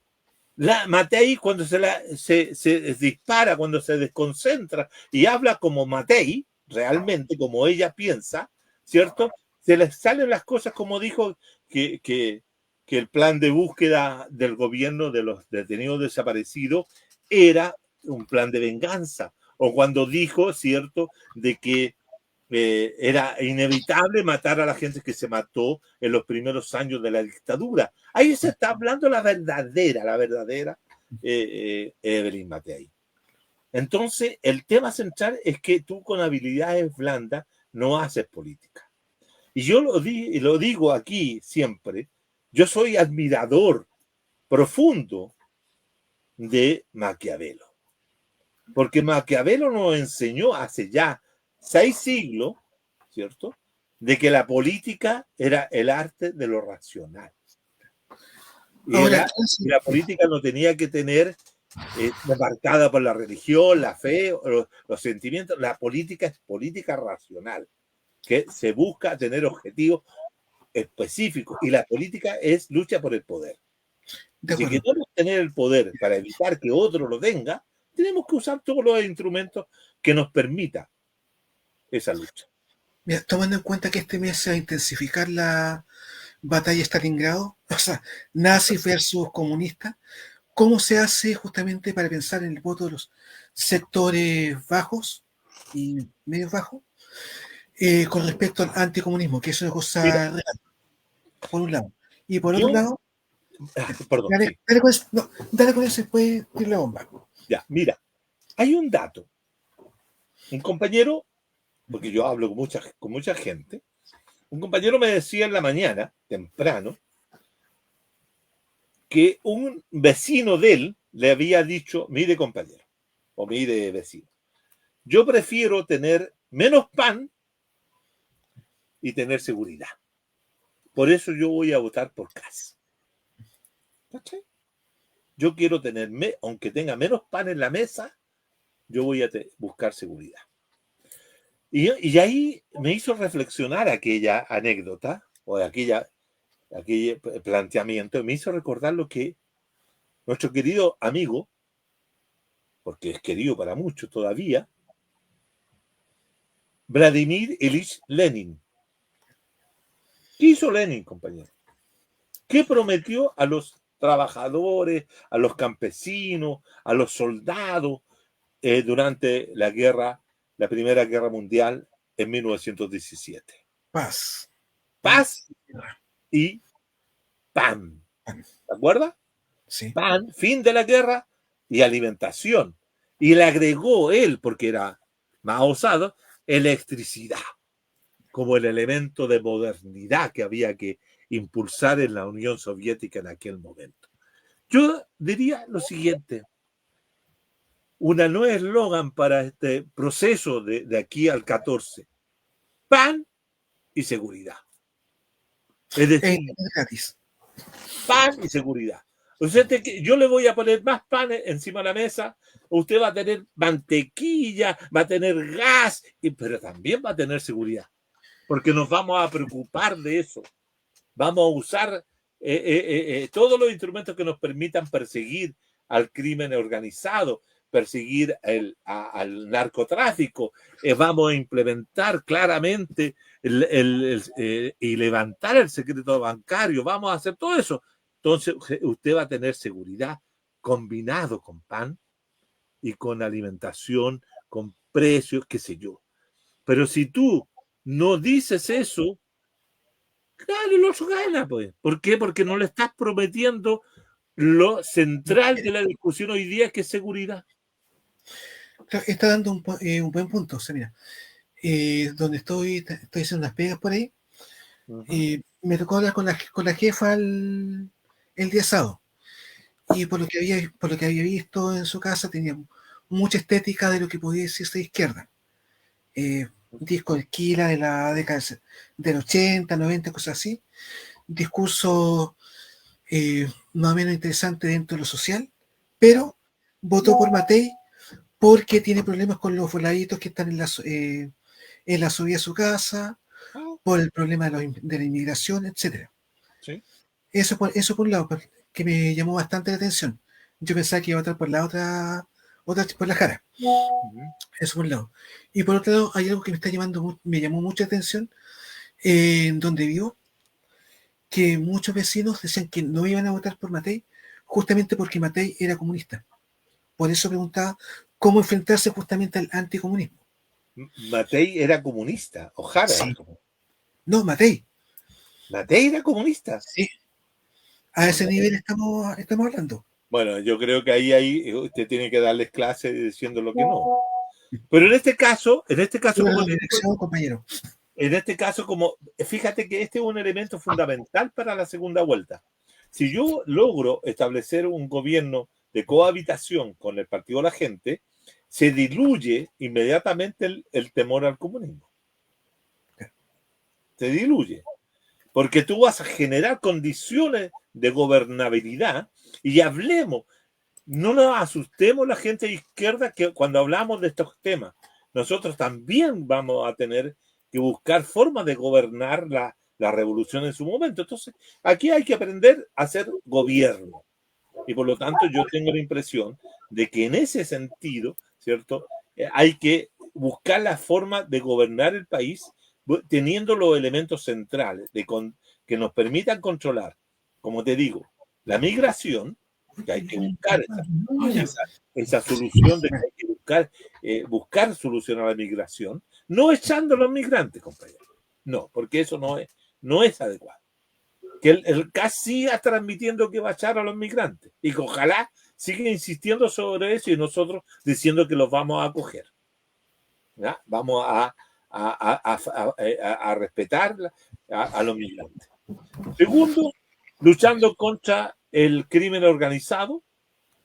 Matei, cuando se dispara, cuando se desconcentra y habla como Matei, realmente como ella piensa, ¿cierto? Se les salen las cosas como dijo que el plan de búsqueda del gobierno de los detenidos desaparecidos era un plan de venganza. O cuando dijo, ¿cierto?, de que era inevitable matar a la gente que se mató en los primeros años de la dictadura. Ahí se está hablando la verdadera Evelyn Matei. Entonces, el tema central es que tú con habilidades blandas no haces política. Y yo lo digo aquí siempre, yo soy admirador profundo de Maquiavelo. Porque Maquiavelo nos enseñó hace ya 6 siglos, ¿cierto?, de que la política era el arte de lo racional. Ahora, Y la política no tenía que tener marcada por la religión, la fe, los sentimientos. La política es política racional, que se busca tener objetivos específicos. Y la política es lucha por el poder. de Si acuerdo. queremos tener el poder para evitar que otro lo tenga, tenemos que usar todos los instrumentos que nos permita esa lucha. Mira, tomando en cuenta que este mes se va a intensificar la batalla de Stalingrado, o sea, nazis versus comunistas, ¿cómo se hace justamente para pensar en el voto de los sectores bajos y medios bajos con respecto al anticomunismo, que es una Mira, cosa real, por un lado? Y por otro yo, lado, perdón, dale, sí, dale con eso, no, dale con eso y después tira la bomba. ya, mira, hay un dato. Un compañero, porque yo hablo con mucha gente, un compañero me decía en la mañana, temprano, que un vecino de él le había dicho, mire compañero, o mire vecino, yo prefiero tener menos pan y tener seguridad. Por eso yo voy a votar por Kast. ¿Cachai? Yo quiero tener, aunque tenga menos pan en la mesa, yo voy a buscar seguridad. Y ahí me hizo reflexionar aquella anécdota o aquel planteamiento, me hizo recordar lo que nuestro querido amigo, porque es querido para muchos todavía, Vladimir Ilich Lenin. ¿Qué hizo Lenin, compañero? ¿Qué prometió a los trabajadores, a los campesinos, a los soldados durante la Primera Guerra Mundial en 1917? Paz. Paz y pan. ¿De acuerdo? Sí. Pan, fin de la guerra y alimentación. Y le agregó él, porque era más osado, electricidad como el elemento de modernidad que había que impulsar en la Unión Soviética en aquel momento. Yo diría lo siguiente, una nueva eslogan para este proceso de aquí al 14, pan y seguridad. Es decir, gratis. Pan y seguridad. O sea, yo le voy a poner más pan encima de la mesa, usted va a tener mantequilla, va a tener gas, pero también va a tener seguridad, porque nos vamos a preocupar de eso. Vamos a usar todos los instrumentos que nos permitan perseguir al crimen organizado, perseguir al narcotráfico. Vamos a implementar claramente y levantar el secreto bancario. Vamos a hacer todo eso. Entonces, usted va a tener seguridad combinado con pan y con alimentación, con precios, qué sé yo. Pero si tú no dices eso, claro, el oso gana, pues. ¿Por qué? Porque no le estás prometiendo lo central de la discusión hoy día, que es seguridad. Está dando un buen punto. O sea, mira, donde estoy haciendo unas pegas por ahí, me tocó hablar con la jefa el día sábado. Y por lo que había visto en su casa, tenía mucha estética de lo que podía decirse de izquierda. Disco de Esquila de la década del 80, 90, cosas así. Discurso más o menos interesante dentro de lo social, pero votó por Matei porque tiene problemas con los voladitos que están en la subida a su casa, por el problema de la inmigración, etcétera. ¿Sí? Eso por un lado, que me llamó bastante la atención. Yo pensaba que iba a votar por la otra por la Jara. Eso por un lado. Y por otro lado, hay algo que me llamó mucha atención en donde vivo, que muchos vecinos decían que no iban a votar por Matei justamente porque Matei era comunista. Por eso preguntaba cómo enfrentarse justamente al anticomunismo. Matei era comunista, o Jara Sí. era comunista. No, Matei. Matei era comunista. Sí. A ese nivel estamos hablando. Bueno, yo creo que ahí usted tiene que darles clases diciendo lo que no. Pero en este caso, como compañero. En este caso, fíjate que este es un elemento fundamental para la segunda vuelta. Si yo logro establecer un gobierno de cohabitación con el Partido de la Gente, se diluye inmediatamente el temor al comunismo. Se diluye. Porque tú vas a generar condiciones de gobernabilidad y hablemos. No nos asustemos la gente de izquierda que cuando hablamos de estos temas. Nosotros también vamos a tener que buscar formas de gobernar la revolución en su momento. Entonces, aquí hay que aprender a hacer gobierno. Y por lo tanto, yo tengo la impresión de que en ese sentido, ¿cierto? Hay que buscar la forma de gobernar el país teniendo los elementos centrales que nos permitan controlar, como te digo, la migración, que hay que buscar esa solución de que hay que buscar solución a la migración, no echando a los migrantes, compañero. No, porque eso no es adecuado. Que el CAS siga transmitiendo que va a echar a los migrantes y que ojalá siga insistiendo sobre eso y nosotros diciendo que los vamos a acoger. ¿Ya? Vamos a respetar a los migrantes. Segundo, luchando contra el crimen organizado,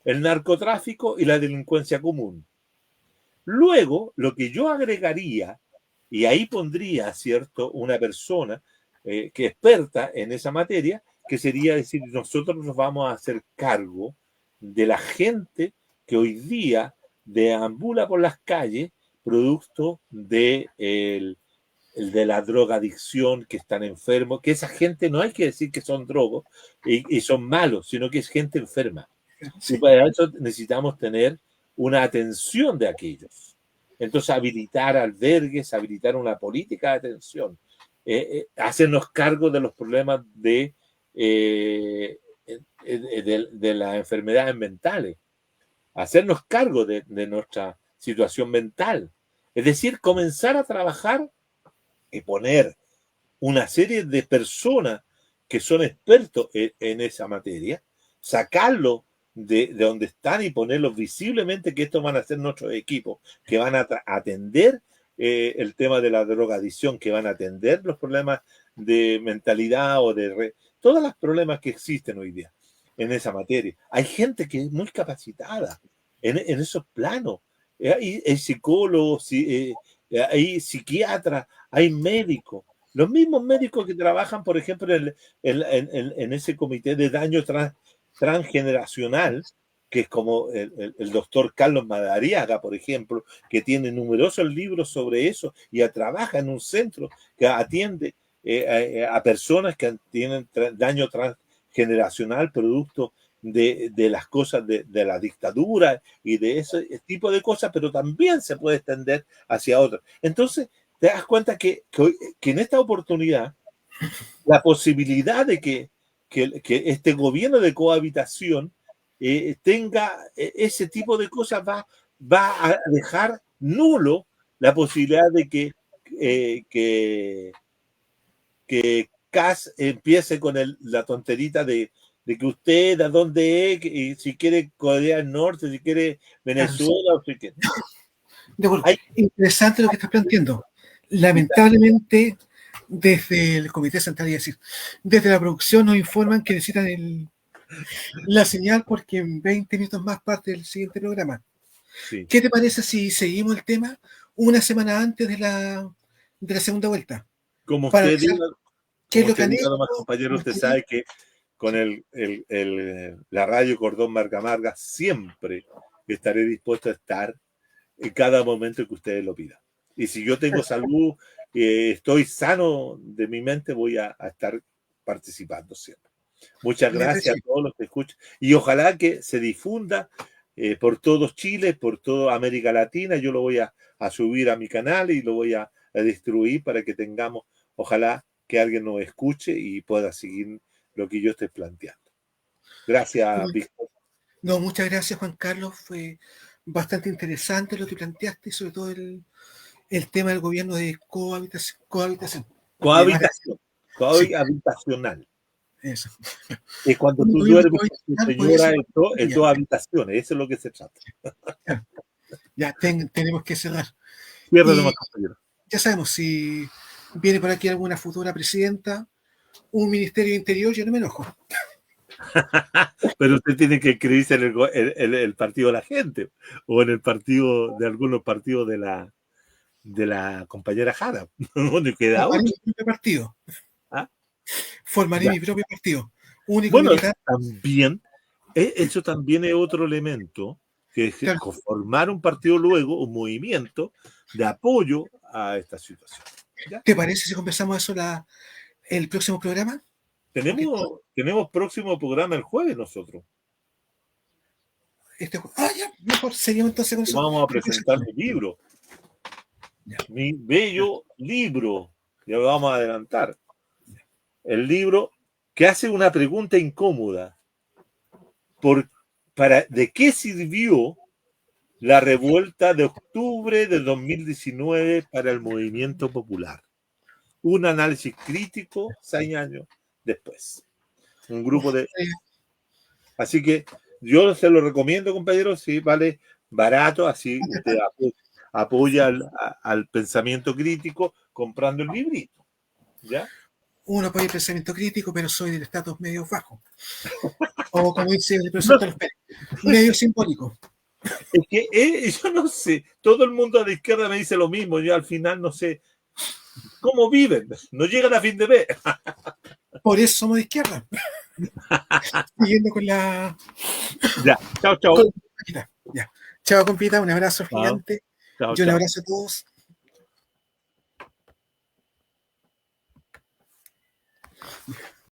el narcotráfico y la delincuencia común. Luego, lo que yo agregaría, y ahí pondría, ¿cierto?, una persona que experta en esa materia, que sería decir, nosotros nos vamos a hacer cargo de la gente que hoy día deambula por las calles producto de la drogadicción, que están enfermos, que esa gente no hay que decir que son drogos y son malos, sino que es gente enferma. Sí. Y para eso necesitamos tener una atención de aquellos. Entonces, habilitar albergues, habilitar una política de atención, hacernos cargo de los problemas de las enfermedades mentales, hacernos cargo de nuestra situación mental. Es decir, comenzar a trabajar y poner una serie de personas que son expertos en esa materia, sacarlo de donde están y ponerlos visiblemente, que estos van a ser nuestros equipos, que van a atender el tema de la drogadicción, que van a atender los problemas de mentalidad o todos los problemas que existen hoy día en esa materia. Hay gente que es muy capacitada en esos planos. Hay psicólogos, hay psiquiatras, hay médicos. Los mismos médicos que trabajan, por ejemplo, en ese comité de daño transgeneracional, que es como el doctor Carlos Madariaga, por ejemplo, que tiene numerosos libros sobre eso y trabaja en un centro que atiende a personas que tienen daño transgeneracional producto de las cosas de la dictadura y de ese tipo de cosas, pero también se puede extender hacia otras. Entonces, te das cuenta que en esta oportunidad la posibilidad de que este gobierno de cohabitación tenga ese tipo de cosas va a dejar nulo la posibilidad de que Kass empiece con la tonterita de que usted a dónde es, y si quiere Corea del Norte, si quiere Venezuela, o si quiere. De acuerdo. Interesante lo que estás planteando. Lamentablemente, desde el Comité Central, es decir, desde la producción nos informan que necesitan la señal porque en 20 minutos más parte del siguiente programa. Sí. ¿Qué te parece si seguimos el tema una semana antes de la segunda vuelta? Como usted diga, compañero, usted sabe que con la radio Cordón Marga Marga siempre estaré dispuesto a estar en cada momento que ustedes lo pidan. Y si yo tengo salud, estoy sano de mi mente, voy a estar participando siempre. Muchas gracias a todos los que escuchan. Y ojalá que se difunda por todo Chile, por toda América Latina. Yo lo voy a subir a mi canal y lo voy a distribuir para que tengamos, ojalá que alguien nos escuche y pueda seguir lo que yo estoy planteando. Gracias, Víctor. No, muchas gracias, Juan Carlos. Fue bastante interesante lo que planteaste y sobre todo el tema del gobierno de cohabitación. Cohabitacional. Eso. Es cuando tú duermes con tu señora en dos habitaciones. Eso es lo que se trata. Ya, tenemos que cerrar. Ya sabemos, si viene por aquí alguna futura presidenta, un ministerio de interior, yo no me enojo. Pero usted tiene que inscribirse en el partido de la gente o en el partido de algunos partidos de la compañera Jara. ¿Dónde queda Formaré mi propio partido. ¿Ah? Formaré mi propio partido. Bueno, también, eso también es otro elemento, que es formar un partido luego, un movimiento de apoyo a esta situación. ¿Ya? ¿Te parece si conversamos eso el próximo programa? Tenemos próximo programa el jueves nosotros. Ya, mejor seguimos entonces con eso. Vamos a presentar mi libro. Ya. Mi bello libro. Ya lo vamos a adelantar. El libro que hace una pregunta incómoda. ¿De qué sirvió la revuelta de octubre de 2019 para el movimiento popular? Un análisis crítico 6 años después. Un grupo de... Así que yo se lo recomiendo, compañeros, sí, vale barato, así usted apoya al pensamiento crítico comprando el librito. ¿Ya? Uno apoya el pensamiento crítico, pero soy del estatus medio bajo. O como dice el profesor Carlos Pérez, medio simbólico. Es que yo no sé, todo el mundo de izquierda me dice lo mismo, yo al final no sé cómo viven, no llegan a fin de mes. Por eso somos de izquierda. Siguiendo con la... Ya, chao. Ya. Chao, compita, un abrazo gigante. Chao, y un abrazo a todos.